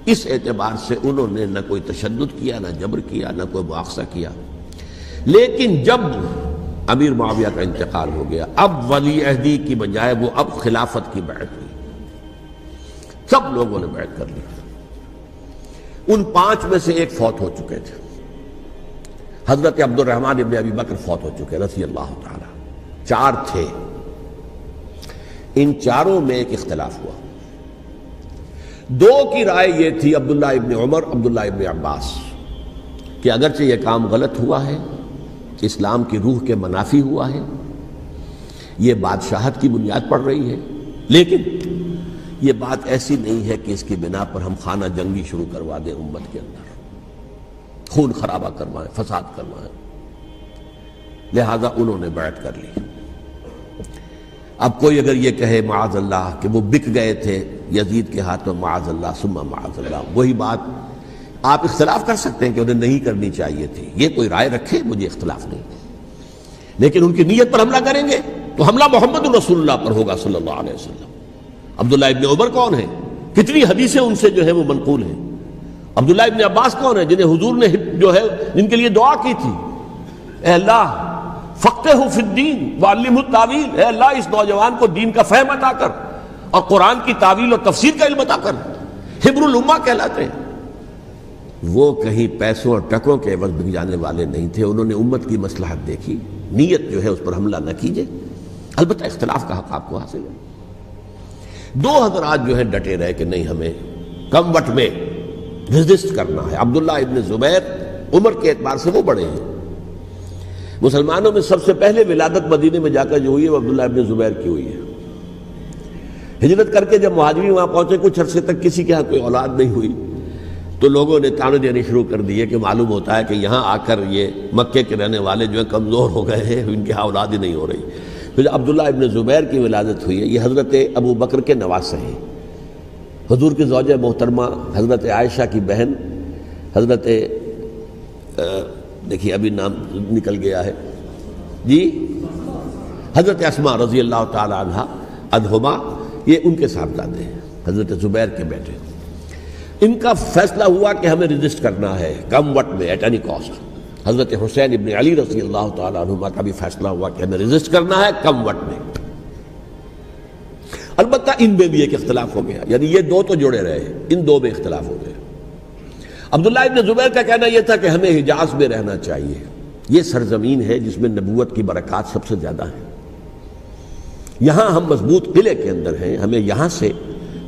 اس اعتبار سے انہوں نے نہ کوئی تشدد کیا، نہ جبر کیا، نہ کوئی مواخذہ کیا۔ لیکن جب امیر معاویہ کا انتقال ہو گیا، اب ولی عہدی کی بجائے وہ اب خلافت کی بیعت ہوئی، سب لوگوں نے بیعت کر لی۔ ان 5 میں سے ایک فوت ہو چکے تھے، حضرت عبد الرحمن ابن ابی بکر فوت ہو چکے رضی اللہ تعالی۔ 4 تھے، ان 4 میں ایک اختلاف ہوا۔ 2 کی رائے یہ تھی، عبداللہ ابن عمر، عبداللہ ابن عباس، کہ اگرچہ یہ کام غلط ہوا ہے، اسلام کی روح کے منافی ہوا ہے، یہ بادشاہت کی بنیاد پڑ رہی ہے، لیکن یہ بات ایسی نہیں ہے کہ اس کی بنا پر ہم خانہ جنگی شروع کروا دیں، امت کے اندر خون خرابہ کروائیں، فساد کروائیں۔ لہذا انہوں نے بیعت کر لی۔ اب کوئی اگر یہ کہے معاذ اللہ کہ وہ بک گئے تھے یزید کے ہاتھ میں، معاذ اللہ ثم معاذ اللہ، وہی بات آپ اختلاف کر سکتے ہیں کہ انہیں نہیں کرنی چاہیے تھی، یہ کوئی رائے رکھے، مجھے اختلاف نہیں، لیکن ان کی نیت پر حملہ کریں گے تو حملہ محمد رسول اللہ پر ہوگا صلی اللہ علیہ وسلم۔ عبداللہ ابن عمر کون ہیں؟ کتنی حدیثیں ان سے جو ہے وہ منقول ہیں، عبداللہ ابن عباس کون ہے؟ جنہیں حضور نے جو ہے جن کے لیے دعا کی تھی، اے اللہ فقہہ فی الدین وعلمہ التاویل، اے اللہ اس نوجوان کو دین کا فہم عطا کر اور قرآن کی تعویل اور تفسیر کا علم عطا کر، حبر الامہ کہلاتے ہیں۔ وہ کہیں پیسوں اور ٹکوں کے عوض بک جانے والے نہیں تھے، انہوں نے امت کی مصلحت دیکھی، نیت جو ہے اس پر حملہ نہ کیجیے، البتہ اختلاف کا حق آپ کو حاصل ہے۔ دو حضرات جو ہے ڈٹے رہے کہ نہیں، ہمیں کم وٹ میں ریزسٹ کرنا ہے۔ عبداللہ ابن زبیر عمر کے اعتبار سے وہ بڑے ہیں، مسلمانوں میں سب سے پہلے ولادت مدینے میں جا کر جو ہوئی ہے وہ عبداللہ ابن زبیر کی ہوئی ہے۔ ہجرت کر کے جب مہاجرین وہاں پہنچے، کچھ عرصے تک کسی کے ہاں کوئی اولاد نہیں ہوئی، تو لوگوں نے تانے دینے شروع کر دیے کہ معلوم ہوتا ہے کہ یہاں آ کر یہ مکے کے رہنے والے جو ہے کمزور ہو گئے ہیں، ان کے ہاں اولاد ہی نہیں ہو رہی۔ پھر عبداللہ ابن زبیر کی ولادت ہوئی ہے، یہ حضرت ابو بکر کے نواسے ہیں، حضور کی زوجہ محترمہ حضرت عائشہ کی بہن، حضرت دیکھیے ابھی نام نکل گیا ہے جی، حضرت اسماء رضی اللہ تعالی عنہا عنہما، یہ ان کے صاحبزادے ہیں، حضرت زبیر کے بیٹے۔ ان کا فیصلہ ہوا کہ ہمیں رجسٹ کرنا ہے کم وٹ میں، ایٹ اینی کاسٹ۔ حضرت حسین ابن علی رضی اللہ تعالی عنہما کا بھی فیصلہ ہوا کہ ہمیں رجسٹ کرنا ہے کم وٹ میں۔ البتہ ان میں بھی ایک اختلاف ہو گیا، یعنی یہ دو تو جڑے رہے، ان دو میں اختلاف ہو گیا۔ عبداللہ ابن زبیر کا کہنا یہ تھا کہ ہمیں حجاز میں رہنا چاہیے، یہ سرزمین ہے جس میں نبوت کی برکات سب سے زیادہ ہیں، یہاں ہم مضبوط قلعے کے اندر ہیں، ہمیں یہاں سے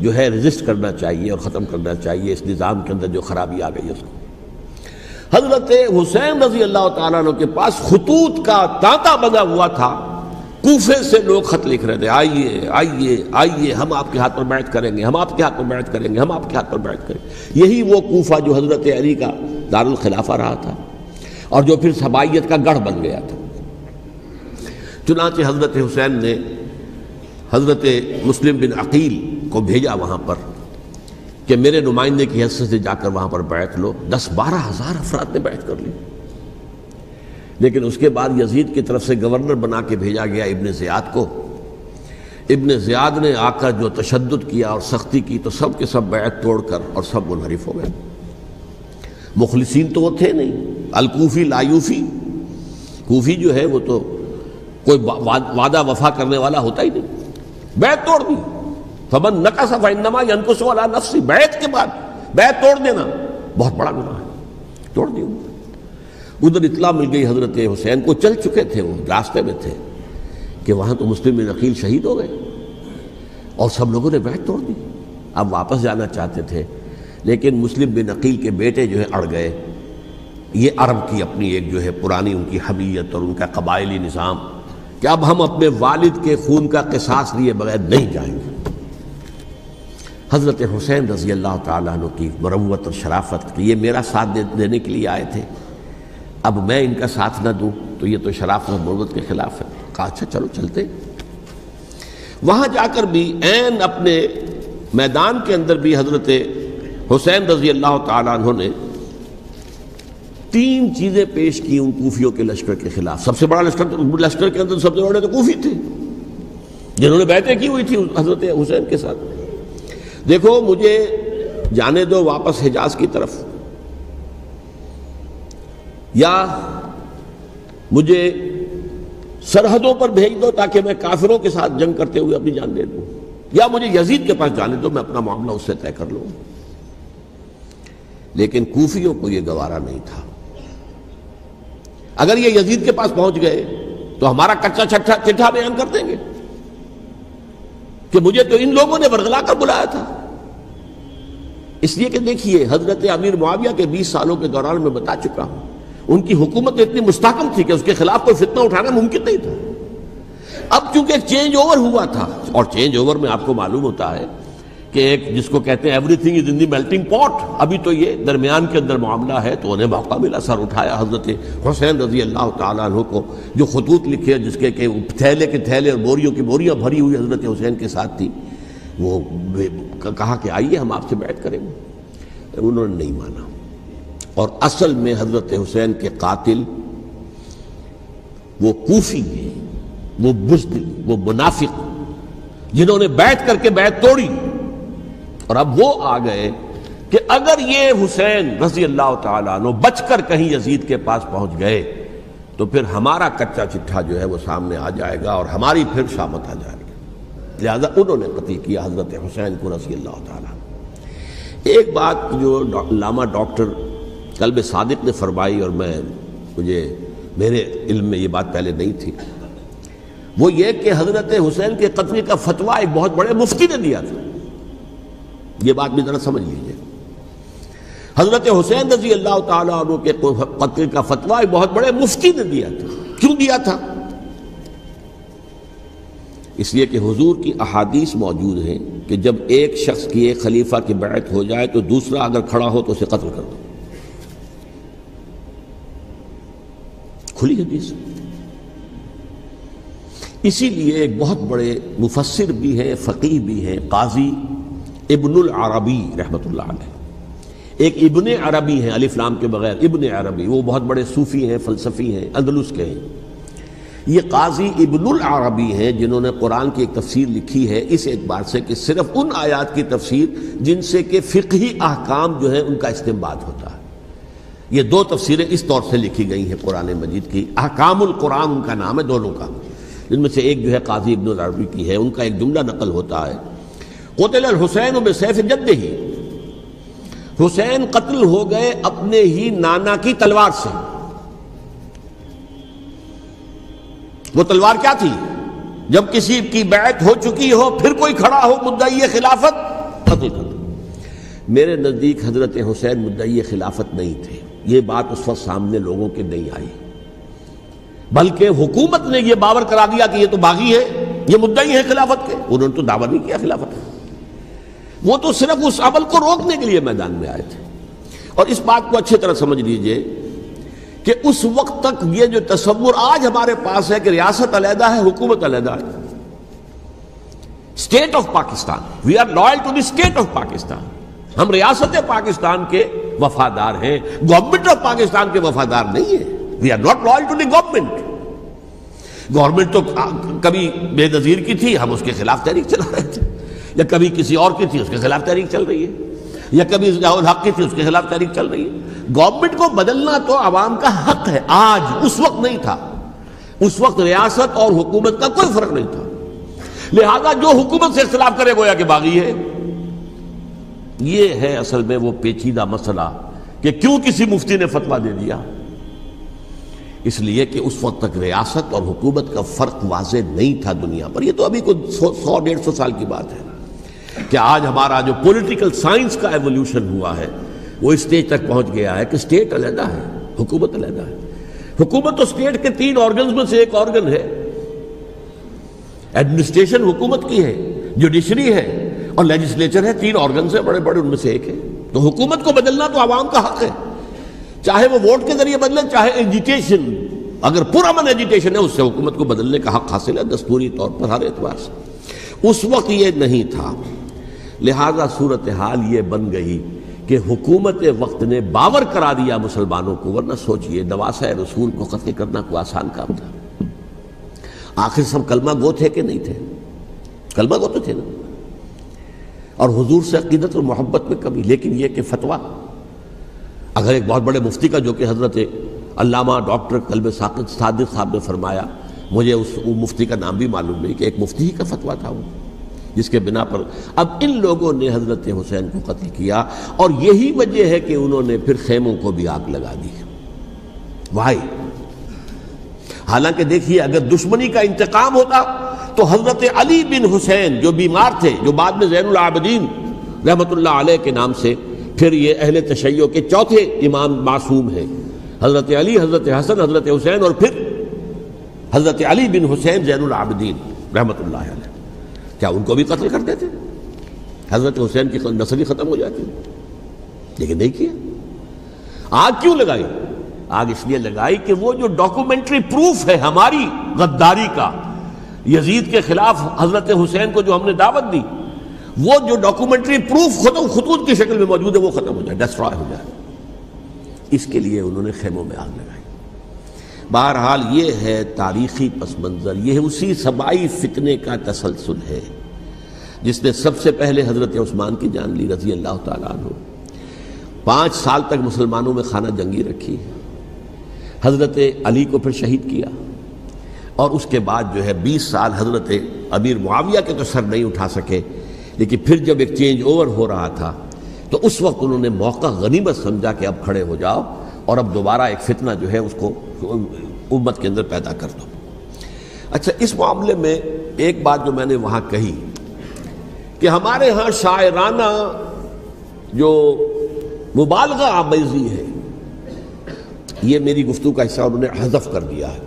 جو ہے رجسٹ کرنا چاہیے اور ختم کرنا چاہیے اس نظام کے اندر جو خرابی آ گئی ہے اس کو۔ حضرت حسین رضی اللہ تعالیٰ عنہ کے پاس خطوط کا تانتا بنا ہوا تھا، کوفے سے لوگ خط لکھ رہے تھے، آئیے آئیے آئیے، ہم آپ کے ہاتھ پر بیعت کریں گے، ہم آپ کے ہاتھ پر بیعت کریں گے، ہم آپ کے ہاتھ پر بیعت کریں گے۔ یہی وہ کوفہ جو حضرت علی کا دارالخلافہ رہا تھا اور جو پھر سبائیت کا گڑھ بن گیا تھا۔ چنانچہ حضرت حسین نے حضرت مسلم بن عقیل کو بھیجا وہاں پر کہ میرے نمائندے کی حیثیت سے جا کر وہاں پر بیعت لو۔ 10-12 ہزار افراد نے بیعت کر لی، لیکن اس کے بعد یزید کی طرف سے گورنر بنا کے بھیجا گیا ابن زیاد کو۔ ابن زیاد نے آ کر جو تشدد کیا اور سختی کی تو سب کے سب بیعت توڑ کر اور سب منحرف ہو گئے۔ مخلصین تو وہ تھے نہیں، الکوفی لایوفی، کوفی جو ہے وہ تو کوئی وعدہ وفا کرنے والا ہوتا ہی نہیں، بیعت توڑ دی۔ فمن نقص فانما ينقص على نفسه، بیعت کے بعد بیعت توڑ دینا بہت بڑا گناہ ہے، توڑ دی۔ ادھر اطلاع مل گئی حضرت حسین کو، چل چکے تھے وہ، راستے میں تھے کہ وہاں تو مسلم بن عقیل شہید ہو گئے اور سب لوگوں نے بیعت توڑ دی۔ اب واپس جانا چاہتے تھے، لیکن مسلم بن عقیل کے بیٹے جو ہے اڑ گئے۔ یہ عرب کی اپنی ایک جو ہے پرانی ان کی حمیت اور ان کا قبائلی نظام کہ اب ہم اپنے والد کے خون کا قصاص لیے بغیر نہیں جائیں گے۔ حضرت حسین رضی اللہ تعالیٰ عنہ کی مروت اور شرافت کہ یہ میرا ساتھ دینے کے لیے آئے تھے، اب میں ان کا ساتھ نہ دوں تو یہ تو شرافت اور مروت کے خلاف ہے۔ کہا اچھا چلو چلتے۔ وہاں جا کر بھی عین اپنے میدان کے اندر بھی حضرت حسین رضی اللہ تعالیٰ عنہ نے 3 چیزیں پیش کی ان کوفیوں کے لشکر کے خلاف۔ سب سے بڑا لشکر کے اندر سب سے بڑے تو کوفی تھے جنہوں نے بیعتیں کی ہوئی تھی حضرت حسین کے ساتھ۔ دیکھو مجھے جانے دو واپس حجاز کی طرف، یا مجھے سرحدوں پر بھیج دو تاکہ میں کافروں کے ساتھ جنگ کرتے ہوئے اپنی جان دے دوں، یا مجھے یزید کے پاس جانے دو، میں اپنا معاملہ اس سے طے کر لوں۔ لیکن کوفیوں کو یہ گوارا نہیں تھا۔ اگر یہ یزید کے پاس پہنچ گئے تو ہمارا کچا چٹھا بیان کر دیں گے کہ مجھے تو ان لوگوں نے ورغلا کر بلایا تھا۔ اس لیے کہ دیکھیے حضرت امیر معاویہ کے 20 سالوں کے دوران میں بتا چکا ہوں، ان کی حکومت اتنی مستحکم تھی کہ اس کے خلاف کوئی فتنہ اٹھانا ممکن نہیں تھا۔ اب چونکہ ایک چینج اوور ہوا تھا، اور چینج اوور میں آپ کو معلوم ہوتا ہے کہ ایک جس کو کہتے ہیں every thing is in the melting پاٹ، ابھی تو یہ درمیان کے اندر معاملہ ہے، تو انہیں موقع ملا، سر اٹھایا حضرت حسین رضی اللہ تعالیٰ عنہ کو، جو خطوط لکھے جس کے کہ تھیلے کے تھیلے اور بوریوں کی بوریاں بھری ہوئی حضرت حسین کے ساتھ تھی، وہ کہا کہ آئیے ہم آپ سے بیعت کریں گے۔ انہوں نے نہیں مانا، اور اصل میں حضرت حسین کے قاتل وہ کوفی ہیں، وہ بزدل، وہ منافق جنہوں نے بیعت کر کے بیعت توڑی، اور اب وہ آ گئے کہ اگر یہ حسین رضی اللہ تعالیٰ عنہ بچ کر کہیں یزید کے پاس پہنچ گئے تو پھر ہمارا کچا چٹھا جو ہے وہ سامنے آ جائے گا اور ہماری پھر شامت آ جائے گی، لہذا انہوں نے قتل کیا حضرت حسین کو رضی اللہ تعالیٰ. ایک بات جو علامہ ڈاکٹر قلب صادق نے فرمائی، اور میرے علم میں یہ بات پہلے نہیں تھی، وہ یہ کہ حضرت حسین کے قتل کا فتویٰ ایک بہت بڑے مفتی نے دیا تھا. یہ بات بھی ذرا سمجھ لیجیے، حضرت حسین رضی اللہ تعالیٰ عنہ کے قتل کا فتویٰ ایک بہت بڑے مفتی نے دیا تھا. کیوں دیا تھا؟ اس لیے کہ حضور کی احادیث موجود ہیں کہ جب ایک شخص کی ایک خلیفہ کی بیعت ہو جائے تو دوسرا اگر کھڑا ہو تو اسے قتل کر دو. کھلی حدیث. اسی لیے ایک بہت بڑے مفسر بھی ہیں، فقیہ بھی ہیں، قاضی ابن العربی رحمۃ اللہ علیہ. ایک ابن عربی ہیں الف لام کے بغیر، ابن عربی، وہ بہت بڑے صوفی ہیں، فلسفی ہیں، اندلس کے ہیں. یہ قاضی ابن العربی ہیں جنہوں نے قرآن کی ایک تفسیر لکھی ہے اس اعتبار سے کہ صرف ان آیات کی تفسیر جن سے کہ فقہی احکام جو ہیں ان کا استنباط ہوتا ہے. یہ دو تفسیریں اس طور سے لکھی گئی ہیں قرآن مجید کی، احکام القرآن ان کا نام ہے دونوں کا، جن میں سے ایک جو ہے قاضی ابن العربی کی ہے. ان کا ایک جملہ نقل ہوتا ہے، قتل الحسین بسیف جدہ، حسین قتل ہو گئے اپنے ہی نانا کی تلوار سے. وہ تلوار کیا تھی؟ جب کسی کی بیعت ہو چکی ہو پھر کوئی کھڑا ہو مدعی خلافت، قتل کر دو. میرے نزدیک حضرت حسین مدعی خلافت نہیں تھے. یہ بات اس وقت سامنے لوگوں کے نہیں آئی، بلکہ حکومت نے یہ باور کرا دیا کہ یہ تو باغی ہے، یہ مدعی ہے خلافت کے. انہوں نے تو دعویٰ نہیں کیا خلافت کا، وہ تو صرف اس عمل کو روکنے کے لیے میدان میں آئے تھے. اور اس بات کو اچھی طرح سمجھ لیجئے کہ اس وقت تک یہ جو تصور آج ہمارے پاس ہے کہ ریاست علیحدہ ہے، حکومت علیحدہ ہے، state of Pakistan, we are loyal to the state of Pakistan, ہم ریاست پاکستان کے وفادار ہیں، گورنمنٹ آف پاکستان کے وفادار نہیں ہیں. We are not loyal to the government. Government تو کبھی بے نظیر کی تھی، ہم اس کے خلاف تحریک چلا رہے تھے، یا کبھی کسی اور کی تھی اس کے خلاف تحریک چل رہی ہے، یا کبھی ضیاء الحق کی تھی اس کے خلاف تحریک چل رہی ہے. گورنمنٹ کو بدلنا تو عوام کا حق ہے. آج اس وقت نہیں تھا، اس وقت ریاست اور حکومت کا کوئی فرق نہیں تھا. لہذا جو حکومت سے اختلاف کرے گویا کہ باغی ہے. یہ ہے اصل میں وہ پیچیدہ مسئلہ کہ کیوں کسی مفتی نے فتویٰ دے دیا. اس لیے کہ اس وقت تک ریاست اور حکومت کا فرق واضح نہیں تھا دنیا پر. یہ تو ابھی کوئی 100-150 سال کی بات ہے کہ آج ہمارا جو پولیٹیکل سائنس کا ایولیوشن ہوا ہے وہ اسٹیج تک پہنچ گیا ہے کہ اسٹیٹ علیحدہ ہے، حکومت علیحدہ ہے. حکومت تو اسٹیٹ کے 3 آرگنز میں سے ایک آرگن ہے. ایڈمنسٹریشن حکومت کی ہے، جوڈیشری ہے اور لیجسلیچر ہے. 3 آرگنز ہیں بڑے بڑے، ان میں سے ایک ہے. تو حکومت کو بدلنا تو عوام کا حق ہے، چاہے وہ ووٹ کے ذریعے بدلیں چاہے ایجیٹیشن. اگر پرامن ایجیٹیشن ہے اس سے حکومت کو بدلنے کا حق حاصل ہے دستوری طور پر ہر اعتبار سے. اس وقت یہ نہیں تھا. لہذا صورتحال یہ بن گئی کہ حکومت وقت نے باور کرا دیا مسلمانوں کو. ورنہ سوچئے نواسۂ رسول کو قتل کرنا کوئی آسان کام تھا؟ آخر سب کلمہ گو تھے کہ نہیں تھے؟ کلمہ گو تو تھے نا، اور حضور سے عقیدت اور محبت میں کمی. لیکن یہ کہ فتویٰ اگر ایک بہت بڑے مفتی کا، جو کہ حضرت علامہ ڈاکٹر قلب صادق صاحب نے فرمایا، مجھے اس مفتی کا نام بھی معلوم نہیں، کہ ایک مفتی ہی کا فتویٰ تھا وہ، جس کے بنا پر اب ان لوگوں نے حضرت حسین کو قتل کیا. اور یہی وجہ ہے کہ انہوں نے پھر خیموں کو بھی آگ لگا دی. وائی؟ حالانکہ دیکھیے اگر دشمنی کا انتقام ہوتا تو حضرت علی بن حسین جو بیمار تھے، جو بعد میں زین العابدین رحمۃ اللہ علیہ کے نام سے پھر یہ اہل تشیع کے چوتھے امام معصوم ہیں، حضرت علی، حضرت حسن، حضرت حسین، اور پھر حضرت علی بن حسین زین العابدین رحمۃ اللہ علیہ، کیا ان کو بھی قتل کر دیتے؟ حضرت حسین کی نسل ہی ختم ہو جاتی. لیکن نہیں کیا. آگ کیوں لگائی؟ آگ اس لیے لگائی کہ وہ جو ڈاکومنٹری پروف ہے ہماری غداری کا یزید کے خلاف حضرت حسین کو جو ہم نے دعوت دی، وہ جو ڈاکومنٹری پروف خطوط کی شکل میں موجود ہے وہ ختم ہو جائے، ڈسٹرائے ہو جائے. اس کے لیے انہوں نے خیموں میں آگ لگائی. بہرحال یہ ہے تاریخی پس منظر، یہ اسی سبائی فتنے کا تسلسل ہے جس نے سب سے پہلے حضرت عثمان کی جان لی رضی اللہ تعالیٰ عنہ. 5 سال تک مسلمانوں میں خانہ جنگی رکھی، حضرت علی کو پھر شہید کیا، اور اس کے بعد جو ہے 20 سال حضرت امیر معاویہ کے تو سر نہیں اٹھا سکے، لیکن پھر جب ایک چینج اوور ہو رہا تھا تو اس وقت انہوں نے موقع غنیمت سمجھا کہ اب کھڑے ہو جاؤ اور اب دوبارہ ایک فتنہ جو ہے اس کو امت کے اندر پیدا کر دو۔ اچھا، اس معاملے میں ایک بات جو میں نے وہاں کہی کہ ہمارے ہاں شاعرانہ جو مبالغہ آمیزی ہے، یہ میری گفتگو کا حصہ انہوں نے حذف کر دیا ہے،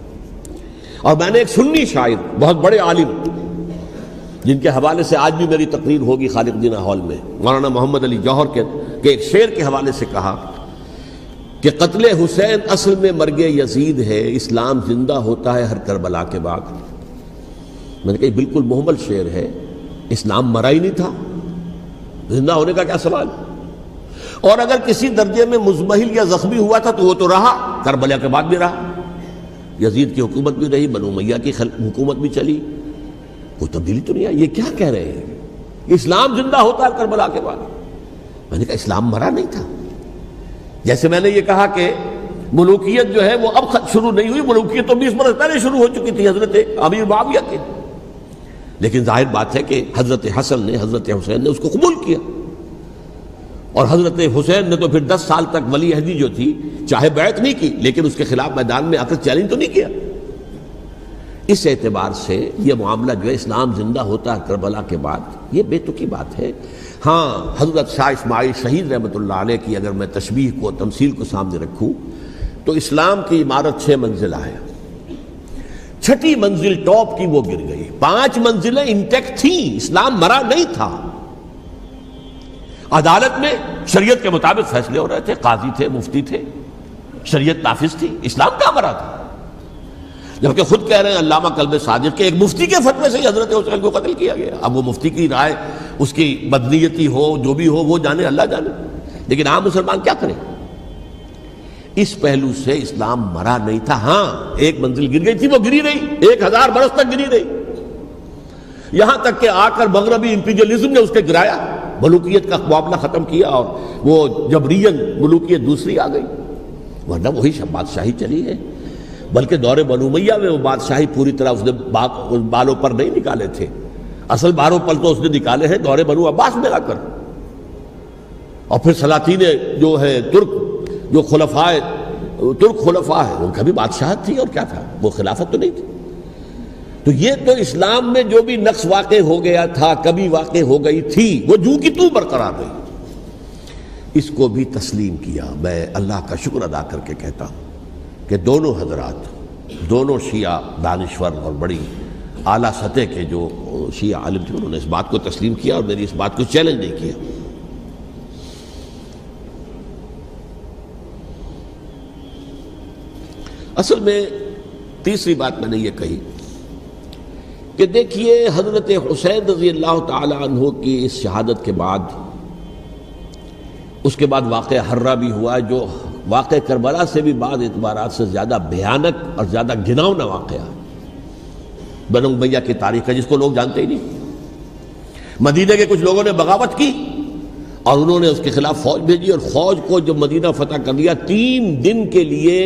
اور میں نے ایک سنی شاعر بہت بڑے عالم جن کے حوالے سے آج بھی میری تقریر ہوگی خالق جناح ہال میں، مولانا محمد علی جوہر کے ایک شعر کے حوالے سے کہا کہ قتل حسین اصل میں مرگ یزید ہے، اسلام زندہ ہوتا ہے ہر کربلا کے بعد۔ میں نے کہا یہ بالکل محمل شعر ہے، اسلام مرا ہی نہیں تھا، زندہ ہونے کا کیا سوال؟ اور اگر کسی درجے میں مزمحل یا زخمی ہوا تھا تو وہ تو رہا، کربلا کے بعد بھی رہا، یزید کی حکومت بھی رہی، بنو امیہ کی حکومت بھی چلی، کوئی تبدیلی تو نہیں آئی۔ یہ کیا کہہ رہے ہیں کہ اسلام زندہ ہوتا ہے کربلا کے بعد؟ میں نے کہا اسلام مرا نہیں تھا۔ جیسے میں نے یہ کہا کہ ملوکیت جو ہے وہ اب شروع نہیں ہوئی، ملوکیت تو 20 برس پہلے شروع ہو چکی تھی حضرت امیر معاویہ کے، لیکن ظاہر بات ہے کہ حضرت حسن نے، حضرت حسین نے اس کو قبول کیا، اور حضرت حسین نے تو پھر 10 سال تک ولی عہدی جو تھی چاہے بیعت نہیں کی، لیکن اس کے خلاف میدان میں آ کر چیلنج تو نہیں کیا۔ اس اعتبار سے یہ معاملہ جو ہے اسلام زندہ ہوتا ہے کربلا کے بعد، یہ بے تکی بات ہے۔ ہاں، حضرت شاہ اسماعیل شہید رحمۃ اللہ علیہ کی اگر میں تشبیہ کو، تمثیل کو سامنے رکھوں تو اسلام کی عمارت 6 منزلہ ہے، 6ٹھی منزل ٹاپ کی وہ گر گئی، 5 منزلیں انٹیکٹ تھیں، اسلام مرا نہیں تھا۔ عدالت میں شریعت کے مطابق فیصلے ہو رہے تھے، قاضی تھے، مفتی تھے، شریعت نافذ تھی، اسلام کہاں مرا تھا؟ جبکہ خود کہہ رہے ہیں علامہ کلب صادق کے ایک مفتی کے فتوے سے حضرت حسین کو قتل کیا گیا۔ اب وہ مفتی کی رائے، اس کی بدنیتی ہو، جو بھی ہو، وہ جانے، اللہ جانے، لیکن عام مسلمان کیا کریں؟ اس پہلو سے اسلام مرا نہیں تھا۔ ہاں، ایک منزل گر گئی تھی، وہ گری رہی، 1000 برس تک گری رہی، یہاں تک کہ آ کر مغربی امپیریلزم نے اس کے گرایا، ملوکیت کا معاملہ ختم کیا، اور وہ جبرین ملوکیت دوسری آ گئی، ورنہ وہی بادشاہی چلی ہے۔ بلکہ دور بنو امیہ میں وہ بادشاہی پوری طرح اس نے بالوں پر نہیں نکالے تھے، اصل باروں پر تو اس نے نکالے ہیں دور بنو عباس میں آ کر، اور پھر سلاطین جو ہے ترک، جو ترک خلفاء ہیں، ان کا بھی بادشاہت تھی، اور کیا تھا، وہ خلافت تو نہیں تھی۔ تو یہ تو اسلام میں جو بھی نقص واقع ہو گیا تھا، کبھی واقع ہو گئی تھی، وہ جو کی تو برقرار رہی، اس کو بھی تسلیم کیا۔ میں اللہ کا شکر ادا کر کے کہتا ہوں کہ دونوں حضرات، دونوں شیعہ دانشور اور بڑی اعلیٰ سطح کے جو شیعہ عالم تھے، انہوں نے اس بات کو تسلیم کیا اور میری اس بات کو چیلنج نہیں کیا۔ اصل میں تیسری بات میں نے یہ کہی کہ دیکھیے حضرت حسین رضی اللہ تعالی عنہ کی اس شہادت کے بعد، اس کے بعد واقعہ حرہ بھی ہوا، جو واقعہ کربلا سے بھی بعض اعتبارات سے زیادہ بھیانک اور زیادہ گھناؤنا واقعہ ہے، بنو امیہ کی تاریخ ہے جس کو لوگ جانتے ہی نہیں۔ مدینہ کے کچھ لوگوں نے بغاوت کی اور انہوں نے اس کے خلاف فوج بھیجی، اور فوج کو جب مدینہ فتح کر لیا 3 دن کے لیے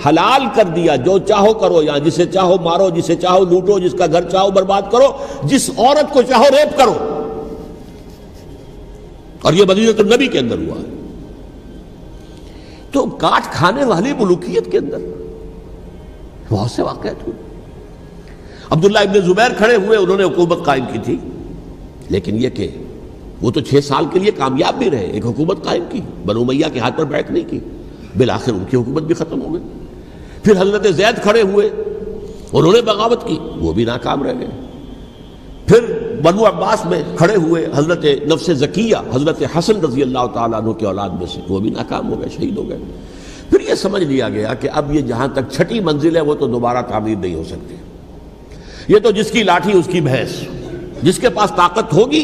حلال کر دیا، جو چاہو کرو، یہاں جسے چاہو مارو، جسے چاہو لوٹو، جس کا گھر چاہو برباد کرو، جس عورت کو چاہو ریپ کرو، اور یہ مدینہ النبی کے اندر ہوا ہے۔ تو کاٹ کھانے والی ملوکیت کے اندر بہت سے واقعات ہوئے۔ عبداللہ ابن زبیر کھڑے ہوئے، انہوں نے حکومت قائم کی تھی، لیکن یہ کہ وہ تو 6 سال کے لیے کامیاب بھی رہے، ایک حکومت قائم کی، بنو امیہ کے ہاتھ پر بیعت نہیں کی، بالآخر ان کی حکومت بھی ختم ہو گئی۔ پھر حضرت زید کھڑے ہوئے، انہوں نے بغاوت کی، وہ بھی ناکام رہ گئے۔ پھر بنو عباس میں کھڑے ہوئے حضرت نفس زکیہ، حضرت حسن رضی اللہ تعالیٰ عنہ کے اولاد میں سے، وہ بھی ناکام ہو گئے، شہید ہو گئے۔ پھر یہ سمجھ لیا گیا کہ اب یہ جہاں تک 6ٹھی منزل ہے وہ تو دوبارہ تعمیر نہیں ہو سکتی، یہ تو جس کی لاٹھی اس کی بھینس، جس کے پاس طاقت ہوگی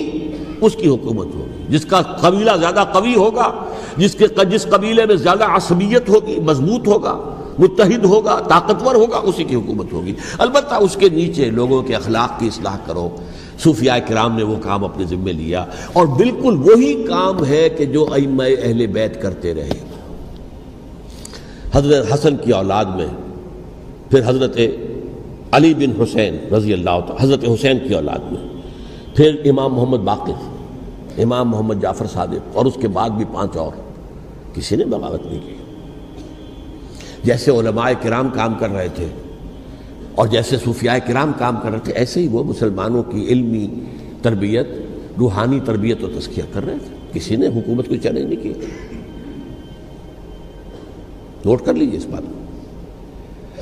اس کی حکومت ہوگی، جس کا قبیلہ زیادہ قوی ہوگا، جس قبیلے میں زیادہ عصبیت ہوگی، مضبوط ہوگا، متحد ہوگا، طاقتور ہوگا، اسی کی حکومت ہوگی۔ البتہ اس کے نیچے لوگوں کے اخلاق کی اصلاح کرو، صوفیاء کرام نے وہ کام اپنے ذمے لیا، اور بالکل وہی کام ہے کہ جو ائمہ اہل بیت کرتے رہے۔ حضرت حسن کی اولاد میں پھر حضرت علی بن حسین رضی اللہ تعالی، حضرت حسین کی اولاد میں پھر امام محمد باقر، امام محمد جعفر صادق، اور اس کے بعد بھی 5 اور، کسی نے بغاوت نہیں کی۔ جیسے علماء کرام کام کر رہے تھے اور جیسے صوفیاء کرام کام کر رہے تھے، ایسے ہی وہ مسلمانوں کی علمی تربیت، روحانی تربیت و تزکیہ کر رہے تھے۔ کسی نے حکومت کو چیلنج نہیں کیا۔ نوٹ کر لیجیے اس بات کو۔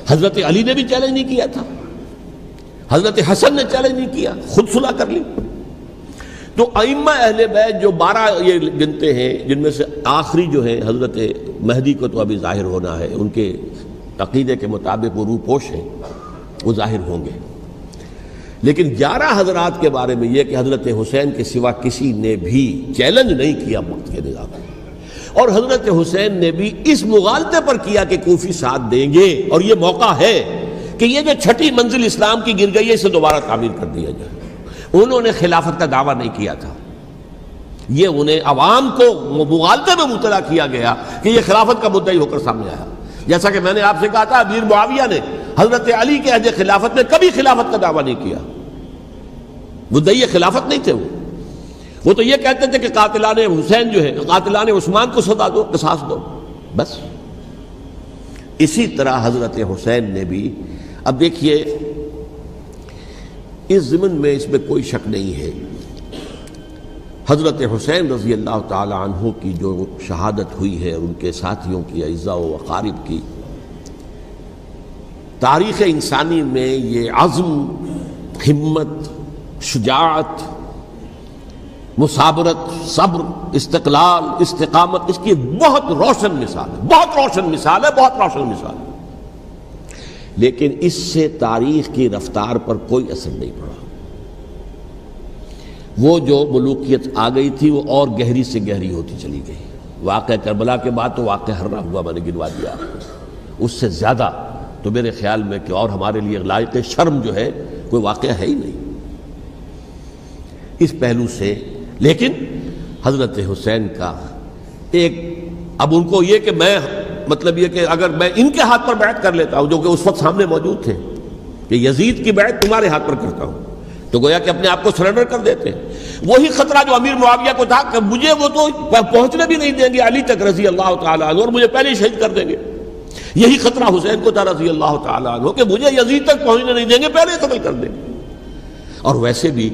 حضرت علی نے بھی چیلنج نہیں کیا تھا، حضرت حسن نے چیلنج نہیں کیا، خود صلح کر لی۔ تو ائمہ اہل بیت جو 12 یہ گنتے ہیں، جن میں سے آخری جو ہے حضرت مہدی کو تو ابھی ظاہر ہونا ہے، ان کے عقیدے کے مطابق وہ روح پوش ہیں، وہ ظاہر ہوں گے، لیکن 11 حضرات کے بارے میں یہ کہ حضرت حسین کے سوا کسی نے بھی چیلنج نہیں کیا وقت کے نظام میں، اور حضرت حسین نے بھی اس مغالطے پر کیا کہ کوفی ساتھ دیں گے، اور یہ موقع ہے کہ یہ جو 6ٹھی منزل اسلام کی گر گئی ہے اسے دوبارہ تعمیر کر دیا جائے۔ انہوں نے خلافت کا دعویٰ نہیں کیا تھا، یہ انہیں عوام کو مغالطے میں مبتلا کیا گیا کہ یہ خلافت کا مدعی ہو کر سامنے آیا۔ جیسا کہ میں نے آپ سے کہا تھا، امیر معاویہ نے حضرت علی کے عہد خلافت میں کبھی خلافت کا دعویٰ نہیں کیا، مدعی خلافت نہیں تھے وہ تو یہ کہتے تھے کہ قاتلان حسین جو ہے، قاتلان عثمان کو سزا دو، قصاص دو، بس۔ اسی طرح حضرت حسین نے بھی، اب دیکھیے اس ضمن میں اس میں کوئی شک نہیں ہے، حضرت حسین رضی اللہ تعالی عنہ کی جو شہادت ہوئی ہے اور ان کے ساتھیوں کی، اعزاء و اقارب کی، تاریخ انسانی میں یہ عزم، ہمت، شجاعت، مثابرت، صبر، استقلال، استقامت، اس کی بہت روشن مثال ہے، بہت روشن مثال ہے، بہت روشن مثال ہے۔ لیکن اس سے تاریخ کی رفتار پر کوئی اثر نہیں پڑا۔ وہ جو ملوکیت آ گئی تھی وہ اور گہری سے گہری ہوتی چلی گئی۔ واقعہ کربلا کے بعد تو واقعہ ہررا ہوا میں نے گنوا دیا، اس سے زیادہ تو میرے خیال میں کہ اور ہمارے لیے لائق شرم جو ہے کوئی واقعہ ہے ہی نہیں اس پہلو سے۔ لیکن حضرت حسین کا ایک، اب ان کو یہ کہ میں مطلب یہ کہ اگر میں ان کے ہاتھ پر بیعت کر لیتا ہوں، جو کہ اس وقت سامنے موجود تھے، کہ یزید کی بیعت تمہارے ہاتھ پر کرتا ہوں، تو گویا کہ اپنے آپ کو سرنڈر کر دیتے۔ وہی خطرہ جو امیر معاویہ کو تھا کہ مجھے وہ تو پہنچنے بھی نہیں دیں گے علی تک رضی اللہ تعالیٰ عنہ، اور مجھے پہلے ہی شہید کر دیں گے، یہی خطرہ حسین کو تھا رضی اللہ تعالیٰ عنہ کہ مجھے یزید تک پہنچنے نہیں دیں گے، پہلے قتل کر دیں گے۔ اور ویسے بھی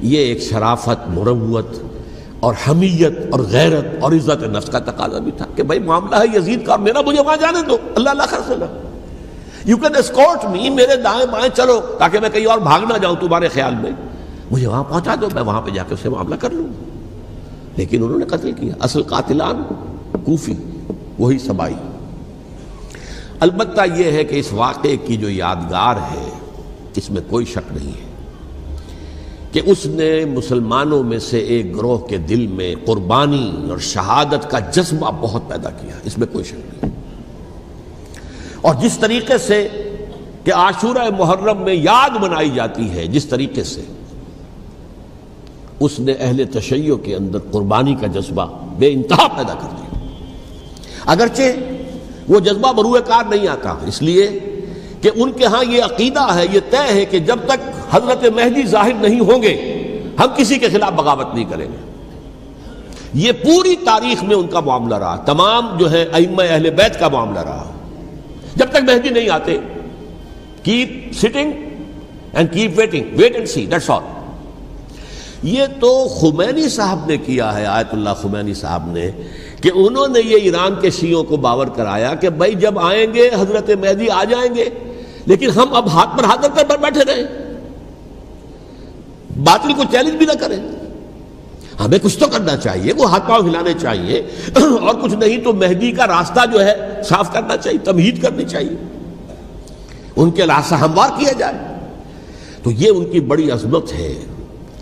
یہ ایک شرافت، مروت اور حمیت اور غیرت اور عزت نفس کا تقاضا بھی تھا کہ بھائی معاملہ ہے یزید کا، میرا مجھے وہاں جانے دو، اللہ اللہ خیر سے نہ، یو کین اسکورٹ می، میرے دائیں بائیں چلو تاکہ میں کہیں اور بھاگ نہ جاؤں تمہارے خیال میں، مجھے وہاں پہنچا دو، میں وہاں پہ جا کے اس سے معاملہ کر لوں۔ لیکن انہوں نے قتل کیا، اصل قاتلان کوفی، وہی سبائی۔ البتہ یہ ہے کہ اس واقعے کی جو یادگار ہے اس میں کوئی شک نہیں ہے کہ اس نے مسلمانوں میں سے ایک گروہ کے دل میں قربانی اور شہادت کا جذبہ بہت پیدا کیا، اس میں کوئی شک نہیں۔ اور جس طریقے سے کہ عاشورہ محرم میں یاد منائی جاتی ہے، جس طریقے سے اس نے اہل تشیع کے اندر قربانی کا جذبہ بے انتہا پیدا کر دیا، اگرچہ وہ جذبہ بروئے کار نہیں آتا، اس لیے کہ ان کے ہاں یہ عقیدہ ہے، یہ طے ہے کہ جب تک حضرت مہدی ظاہر نہیں ہوں گے ہم کسی کے خلاف بغاوت نہیں کریں گے۔ یہ پوری تاریخ میں ان کا معاملہ رہا، تمام جو ہے ائمہ اہل بیت کا معاملہ رہا، جب تک مہدی نہیں آتے keep sitting and keep waiting, wait and see, that's all. یہ تو خمینی صاحب نے کیا ہے، آیت اللہ خمینی صاحب نے، کہ انہوں نے یہ ایران کے شیعوں کو باور کرایا کہ بھائی جب آئیں گے حضرت مہدی آ جائیں گے، لیکن ہم اب ہاتھ پر ہاتھ رکھ کر بیٹھے رہیں، باطل کو چیلنج بھی نہ کریں، ہمیں کچھ تو کرنا چاہیے، وہ ہاتھ پاؤں ہلانے چاہیے، اور کچھ نہیں تو مہدی کا راستہ جو ہے صاف کرنا چاہیے، تمہید کرنی چاہیے، ان کے راستہ ہموار کیا جائے۔ تو یہ ان کی بڑی عظمت ہے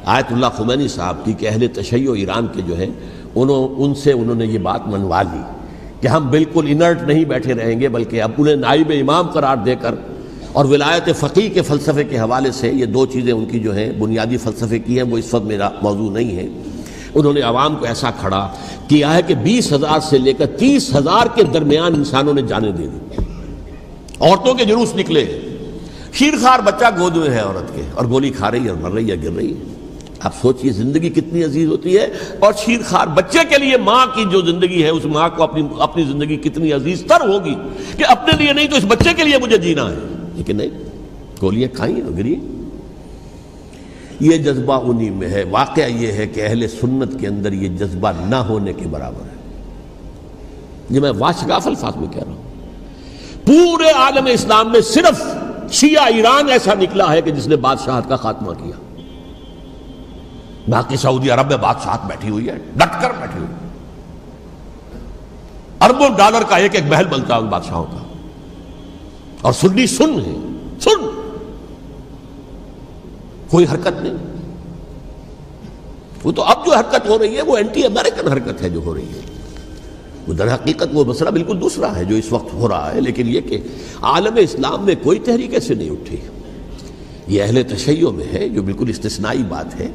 آیت اللہ خمینی صاحب کی کہ اہل تشیع ایران کے جو ہے ان سے انہوں نے یہ بات منوا لی کہ ہم بالکل انرٹ نہیں بیٹھے رہیں گے، بلکہ اب انہیں نائب امام قرار دے کر اور ولایت فقیہ کے فلسفے کے حوالے سے یہ دو چیزیں ان کی جو ہیں بنیادی فلسفے کی ہیں، وہ اس وقت میرا موضوع نہیں ہے۔ انہوں نے عوام کو ایسا کھڑا کیا ہے کہ 20,000 سے لے کر 30,000 کے درمیان انسانوں نے جانیں دے دی، عورتوں کے جلوس نکلے، شیرخوار بچہ گود میں ہے عورت کے اور گولی کھا رہی ہے اور مر رہی ہے، گر رہی ہے۔ آپ سوچئے زندگی کتنی عزیز ہوتی ہے، اور شیرخوار بچے کے لیے ماں کی جو زندگی ہے، اس ماں کو اپنی زندگی کتنی عزیز تر ہوگی کہ اپنے لیے نہیں تو اس بچے کے لیے مجھے جینا ہے، لیکن نہیں، گولیاں کھائیں اور گری۔ یہ جذبہ انہی میں ہے۔ واقعہ یہ ہے کہ اہل سنت کے اندر یہ جذبہ نہ ہونے کے برابر ہے۔ یہ میں واشگاف الفاظ میں کہہ رہا ہوں۔ پورے عالم اسلام میں صرف شیعہ ایران ایسا نکلا ہے کہ جس نے بادشاہت کا خاتمہ کیا، باقی سعودی عرب میں بادشاہت بیٹھی ہوئی ہے، ڈٹ کر بیٹھی ہوئی، اربوں ڈالر کا ایک ایک محل بنتا ہے ان بادشاہوں کا، اور سنی سن ہے، سن، کوئی حرکت نہیں۔ وہ تو اب جو حرکت ہو رہی ہے وہ اینٹی امریکن حرکت ہے جو ہو رہی ہے، وہ در حقیقت وہ مسئلہ بالکل دوسرا ہے جو اس وقت ہو رہا ہے۔ لیکن یہ کہ عالم اسلام میں کوئی تحریک ایسے نہیں اٹھی، یہ اہل تشیع میں ہے، جو بالکل استثنائی بات ہے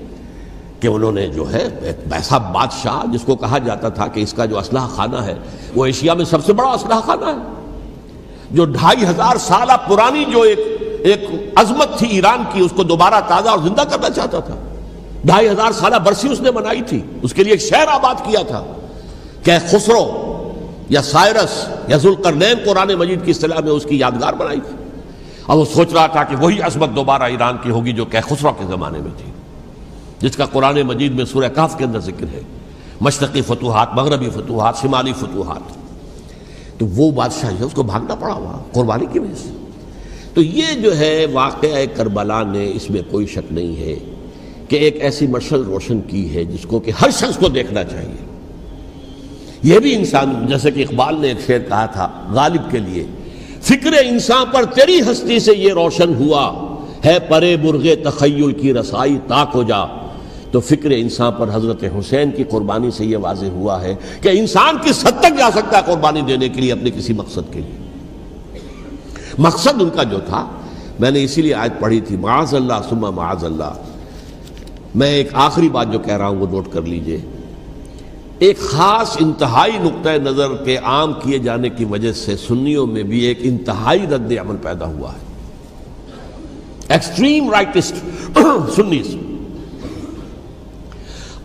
کہ انہوں نے جو ہے ایک ایسا بادشاہ جس کو کہا جاتا تھا کہ اس کا جو اسلحہ خانہ ہے وہ ایشیا میں سب سے بڑا اسلحہ خانہ ہے، جو 2500 سالہ پرانی جو ایک عظمت تھی ایران کی، اس کو دوبارہ تازہ اور زندہ کرنا چاہتا تھا۔ 2500 سالہ برسی اس نے منائی تھی، اس کے لیے ایک شہر آباد کیا تھا کہ خسرو یا سائرس یا ذوالقرنین قرآن مجید کی اصطلاح میں اس کی یادگار بنائی تھی، اور وہ سوچ رہا تھا کہ وہی عظمت دوبارہ ایران کی ہوگی جو کہ خسرو کے زمانے میں تھی، جس کا قرآن مجید میں سورہ کہف کے اندر ذکر ہے، مشرقی فتوحات، مغربی فتوحات، شمالی فتوحات۔ تو وہ بادشاہ ہے، اس کو بھاگنا پڑا وہاں قربانی کی وجہ سے۔ تو یہ جو ہے واقعہ کربلا نے، اس میں کوئی شک نہیں ہے کہ ایک ایسی مشعل روشن کی ہے جس کو کہ ہر شخص کو دیکھنا چاہیے۔ یہ بھی انسان، جیسے کہ اقبال نے ایک شعر کہا تھا غالب کے لیے، فکر انسان پر تیری ہستی سے یہ روشن ہوا ہے، پرے برغ تخیل کی رسائی تاک ہو جا۔ تو فکر انسان پر حضرت حسین کی قربانی سے یہ واضح ہوا ہے کہ انسان کس حد تک جا سکتا ہے قربانی دینے کے لیے اپنے کسی مقصد کے لیے۔ مقصد ان کا جو تھا، میں نے اسی لیے آیت پڑھی تھی، معاذ اللہ ثم معاذ اللہ۔ میں ایک آخری بات جو کہہ رہا ہوں وہ نوٹ کر لیجئے، ایک خاص انتہائی نقطۂ نظر کے عام کیے جانے کی وجہ سے سنیوں میں بھی ایک انتہائی رد عمل پیدا ہوا ہے، ایکسٹریم رائٹسٹ سنیز۔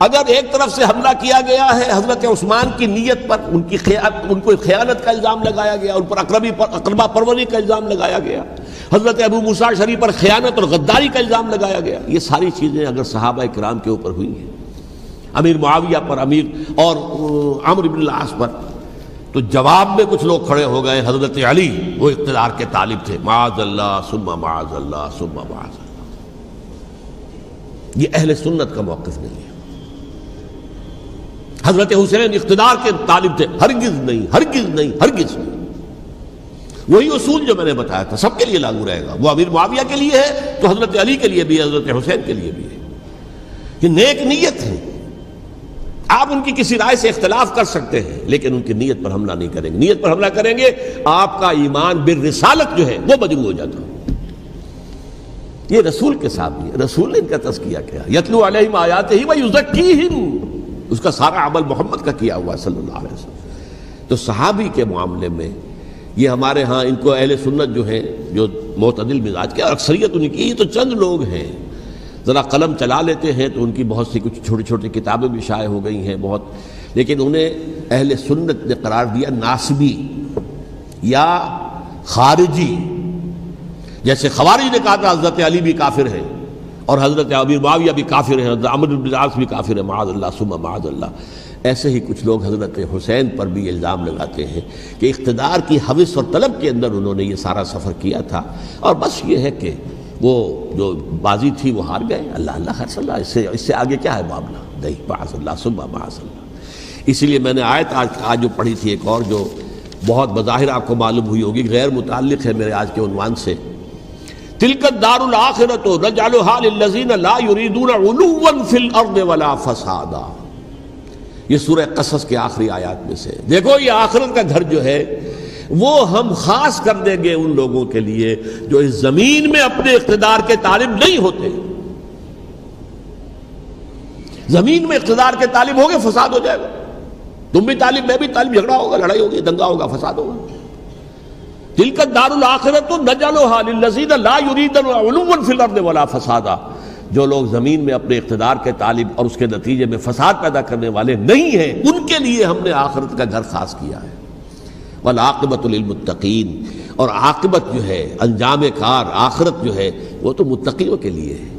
اگر ایک طرف سے حملہ کیا گیا ہے حضرت عثمان کی نیت پر، ان کو خیانت کا الزام لگایا گیا، ان پر اقربا پروری کا الزام لگایا گیا، حضرت ابو موسیٰ اشعری پر خیانت اور غداری کا الزام لگایا گیا، یہ ساری چیزیں اگر صحابہ کرام کے اوپر ہوئی ہیں، امیر معاویہ پر، امیر اور عمرو بن العاص پر، تو جواب میں کچھ لوگ کھڑے ہو گئے، حضرت علی وہ اقتدار کے طالب تھے، معاذ اللہ ثم معاذ اللہ ثم معاذ اللہ۔ یہ اہل سنت کا موقف نہیں ہے۔ حضرت حسین اقتدار کے طالب تھے، ہرگز نہیں، ہرگز نہیں، ہرگز نہیں۔ وہی اصول جو میں نے بتایا تھا سب کے لیے لاگو رہے گا، وہ امیر معاویہ کے لیے ہے تو حضرت علی کے لیے بھی ہے، حضرت حسین کے لیے بھی ہے۔ یہ نیک نیت ہے، آپ ان کی کسی رائے سے اختلاف کر سکتے ہیں لیکن ان کی نیت پر حملہ نہیں کریں گے۔ نیت پر حملہ کریں گے آپ کا ایمان بالرسالت جو ہے وہ مجروح ہو جاتا ہے۔ یہ رسول کے ساتھ بھی ہے، رسول نے ان کا تزکیہ کیا، یتلو علیہم آیاتہ ویزکیہم، اس کا سارا عمل محمد کا کیا ہوا صلی اللہ علیہ وسلم۔ تو صحابی کے معاملے میں یہ ہمارے ہاں ان کو اہل سنت جو ہیں، جو معتدل مزاج کے، اور اکثریت ان کی، یہ تو چند لوگ ہیں، ذرا قلم چلا لیتے ہیں تو ان کی بہت سی کچھ چھوٹی چھوٹی کتابیں بھی شائع ہو گئی ہیں بہت، لیکن انہیں اہل سنت نے قرار دیا ناسبی یا خارجی۔ جیسے خوارج نے کہا تھا حضرت علی بھی کافر ہیں اور حضرت امیر معاویہ بھی کافر ہیں، حضرت عمرو بن العاص بھی کافر ہیں، معاذ اللہ ثم معاذ اللہ۔ ایسے ہی کچھ لوگ حضرت حسین پر بھی الزام لگاتے ہیں کہ اقتدار کی ہوس اور طلب کے اندر انہوں نے یہ سارا سفر کیا تھا، اور بس یہ ہے کہ وہ جو بازی تھی وہ ہار گئے۔ اللہ اللہ خیر صلی اللہ، اس سے آگے کیا ہے معاملہ؟ نہیں، معاذ اللہ ثم معاذ اللہ۔ اسی لیے میں نے آیت آج جو پڑھی تھی ایک اور جو بہت بظاہر آپ کو معلوم ہوئی ہوگی، غیر متعلق ہے میرے آج کے عنوان سے، تلک الدار الآخرۃ نجعلھا للذین لا یریدون علوا فی الارض ولا فسادا۔ یہ سورہ قصص کے آخری آیات میں سے، دیکھو یہ آخرت کا گھر جو ہے وہ ہم خاص کر دیں گے ان لوگوں کے لیے جو اس زمین میں اپنے اقتدار کے طالب نہیں ہوتے. زمین میں اقتدار کے طالب ہوگے فساد ہو جائے گا. تم بھی طالب میں بھی طالب, جھگڑا ہوگا, لڑائی ہوگی, دنگا ہوگا, فساد ہوگا. تلک الدار الآخرۃ نجعلھا للذین لا یریدون علوا فی الارض ولا فسادا. جو لوگ زمین میں اپنے اقتدار کے طالب اور اس کے نتیجے میں فساد پیدا کرنے والے نہیں ہیں, ان کے لیے ہم نے آخرت کا گھر خاص کیا ہے. والعاقبۃ للمتقین, اور عاقبت جو ہے, انجام کار, آخرت جو ہے وہ تو متقیوں کے لیے ہے.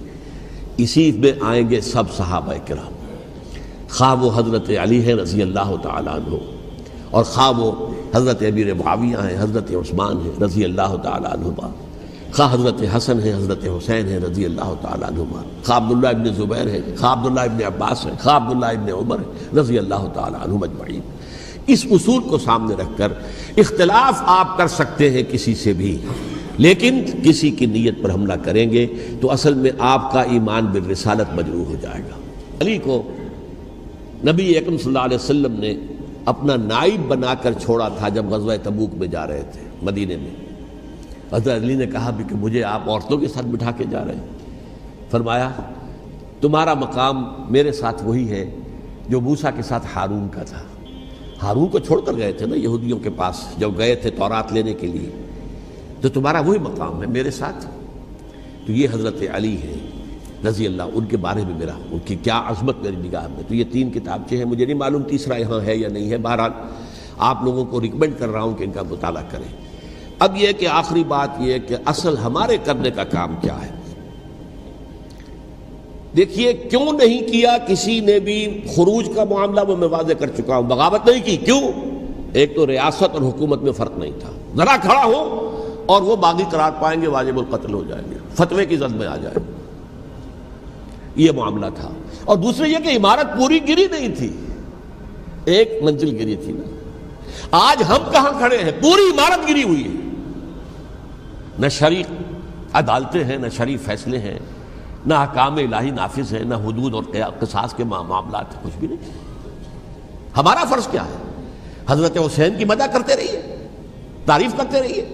اسی میں آئیں گے سب صحابہ کرام, خواہ وہ حضرت علی ہے رضی اللہ تعالیٰ عنہ, اور خواہ وہ حضرت امیر معاویہ ہیں, حضرت عثمان ہیں رضی اللہ تعالیٰ عنہما, خواہ حضرت حسن ہیں, حضرت حسین ہیں رضی اللہ تعالیٰ عنہما, خواہ عبداللہ ابن زبیر ہیں, خواہ عبداللہ ابن عباس ہیں, خواہ عبداللہ ابن عمر ہیں رضی اللہ تعالیٰ عنہم اجمعین. اس اصول کو سامنے رکھ کر اختلاف آپ کر سکتے ہیں کسی سے بھی, لیکن کسی کی نیت پر حملہ کریں گے تو اصل میں آپ کا ایمان بالرسالت مجروح ہو جائے گا. علی کو نبی اکرم صلی اللہ علیہ وسلم نے اپنا نائب بنا کر چھوڑا تھا جب غزوہ تبوک میں جا رہے تھے مدینے میں. حضرت علی نے کہا بھی کہ مجھے آپ عورتوں کے ساتھ بٹھا کے جا رہے ہیں. فرمایا تمہارا مقام میرے ساتھ وہی ہے جو موسیٰ کے ساتھ ہارون کا تھا. ہارون کو چھوڑ کر گئے تھے نا یہودیوں کے پاس جب گئے تھے تورات لینے کے لیے, تو تمہارا وہی مقام ہے میرے ساتھ. تو یہ حضرت علی ہیں رضی اللہ, ان کے بارے میں میرا, ان کی کیا عظمت میری نگاہ میں. تو یہ 3 کتابچے ہیں, مجھے نہیں معلوم تیسرا یہاں ہے یا نہیں ہے. بہرحال آپ لوگوں کو ریکمینڈ کر رہا ہوں کہ ان کا مطالعہ کریں. اب یہ کہ آخری بات یہ کہ اصل ہمارے کرنے کا کام کیا ہے. دیکھیے کیوں نہیں کیا کسی نے بھی خروج کا معاملہ, وہ میں واضح کر چکا ہوں. بغاوت نہیں کی, کیوں؟ ایک تو ریاست اور حکومت میں فرق نہیں تھا. ذرا کھڑا ہو اور وہ باغی قرار پائیں گے, واجب القتل ہو جائیں گے, فتوے کی زد میں آ جائیں گے. یہ معاملہ تھا. اور دوسرے یہ کہ عمارت پوری گری نہیں تھی, ایک منزل گری تھی نا. آج ہم کہاں کھڑے ہیں؟ پوری عمارت گری ہوئی ہے. نہ شرعی عدالتیں ہیں, نہ شرعی فیصلے ہیں, نہ احکام الہی نافذ ہیں, نہ حدود اور قصاص کے معاملات, کچھ بھی نہیں. ہمارا فرض کیا ہے؟ حضرت حسین کی مدح کرتے رہیے, تعریف کرتے رہیے,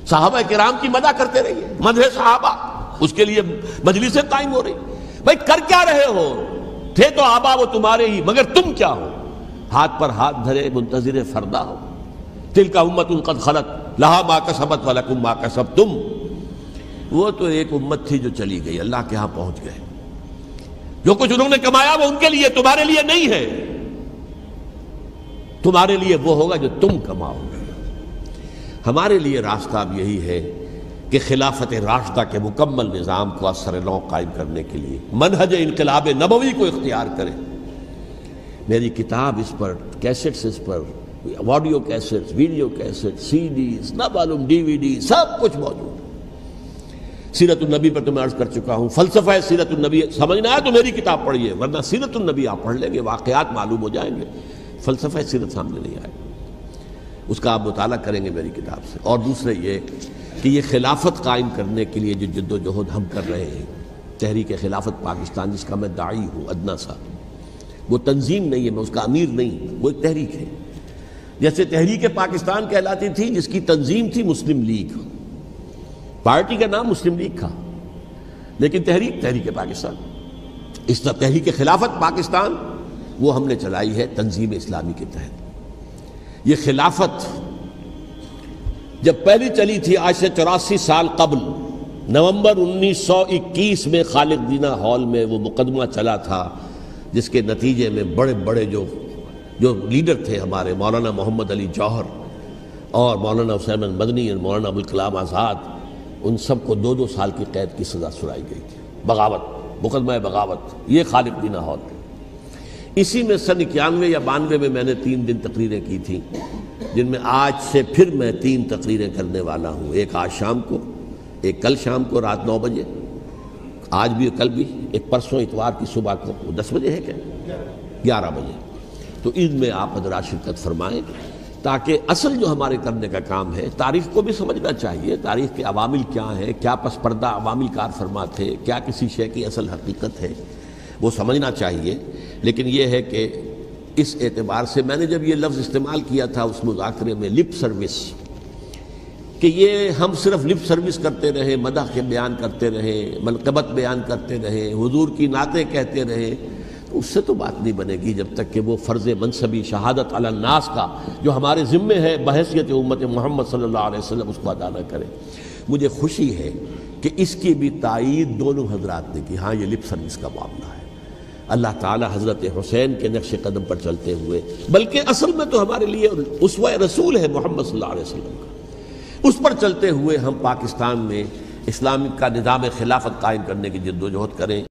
صحابہ کرام کی مدح کرتے رہیے, مدح صحابہ, اس کے لیے مجلسیں قائم ہو رہی. بھائی کر کیا رہے ہو؟ تھے تو آبا وہ تمہارے ہی, مگر تم کیا ہو؟ ہاتھ پر ہاتھ دھرے منتظر فردا ہو. تلک امۃ قد خلت لہا ما کسبت ولکم ما کسبتم. وہ تو ایک امت تھی جو چلی گئی, اللہ کے ہاں پہنچ گئے. جو کچھ انہوں نے کمایا وہ ان کے لیے, تمہارے لیے نہیں ہے. تمہارے لیے وہ ہوگا جو تم کماؤ گے. ہمارے لیے راستہ اب یہی ہے کہ خلافت راشدہ کے مکمل نظام کو اثر نو قائم کرنے کے لیے منہج انقلاب نبوی کو اختیار کریں. میری کتاب اس پر, کیسٹس اس پر, آڈیو کیسٹس, ویڈیو کیسٹ, سی ڈیز, نہ معلوم ڈی وی ڈی, سب کچھ موجود. سیرت النبی پر تو میں عرض کر چکا ہوں. فلسفہ سیرت النبی سمجھنا ہے تو میری کتاب پڑھیے, ورنہ سیرت النبی آپ پڑھ لیں گے, واقعات معلوم ہو جائیں گے, فلسفہ سیرت سامنے نہیں آئے. اس کا آپ مطالعہ کریں گے میری کتاب سے. اور دوسرے یہ کہ یہ خلافت قائم کرنے کے لیے جو جد و جہد ہم کر رہے ہیں, تحریک خلافت پاکستان جس کا میں داعی ہوں ادنا سا, وہ تنظیم نہیں ہے, میں اس کا امیر نہیں, وہ ایک تحریک ہے. جیسے تحریک پاکستان کہلاتی تھی جس کی تنظیم تھی مسلم لیگ, پارٹی کا نام مسلم لیگ تھا, لیکن تحریک پاکستان. اس طرح تحریک خلافت پاکستان وہ ہم نے چلائی ہے تنظیم اسلامی کے تحت. یہ خلافت جب پہلی چلی تھی آج سے 84 سال قبل, نومبر 1921 میں خالد دینہ ہال میں وہ مقدمہ چلا تھا, جس کے نتیجے میں بڑے بڑے جو لیڈر تھے ہمارے, مولانا محمد علی جوہر اور مولانا حسین مدنی اور مولانا ابوالکلام آزاد, ان سب کو 2 سال کی قید کی سزا سنائی گئی تھی. بغاوت, مقدمہ بغاوت, یہ خالد دینہ ہال. اسی میں سن 91 یا 92 میں میں نے 3 دن تقریریں کی تھیں, جن میں آج سے پھر میں 3 تقریریں کرنے والا ہوں. ایک آج شام کو, ایک کل شام کو رات 9 بجے, آج بھی کل بھی, ایک پرسوں اتوار کی صبح کو 10 بجے ہے کیا 11 بجے. تو ان میں آپ حضرات شرکت فرمائیں, تاکہ اصل جو ہمارے کرنے کا کام ہے, تاریخ کو بھی سمجھنا چاہیے, تاریخ کے عوامل کیا ہیں, کیا پس پردہ عوامل کار فرما تھے, کیا کسی شے کی اصل حقیقت ہے, وہ سمجھنا چاہیے. لیکن یہ ہے کہ اس اعتبار سے میں نے جب یہ لفظ استعمال کیا تھا اس مذاکرے میں لپ سروس، کہ یہ ہم صرف لپ سروس کرتے رہے، مدح کے بیان کرتے رہے، منقبت بیان کرتے رہے، حضور کی نعتیں کہتے رہے، تو اس سے تو بات نہیں بنے گی جب تک کہ وہ فرض منصبی شہادت علی الناس کا جو ہمارے ذمے ہے بحیثیت امت محمد صلی اللہ علیہ وسلم اس کو ادا نہ کرے۔ مجھے خوشی ہے کہ اس کی بھی تائید دونوں حضرات نے کی، ہاں یہ لپ سروس کا معاملہ ہے۔ اللہ تعالی حضرت حسین کے نقش قدم پر چلتے ہوئے، بلکہ اصل میں تو ہمارے لیے اسوہ رسول ہے محمد صلی اللہ علیہ وسلم کا، اس پر چلتے ہوئے ہم پاکستان میں اسلام کا نظام خلافت قائم کرنے کی جد و جہد کریں۔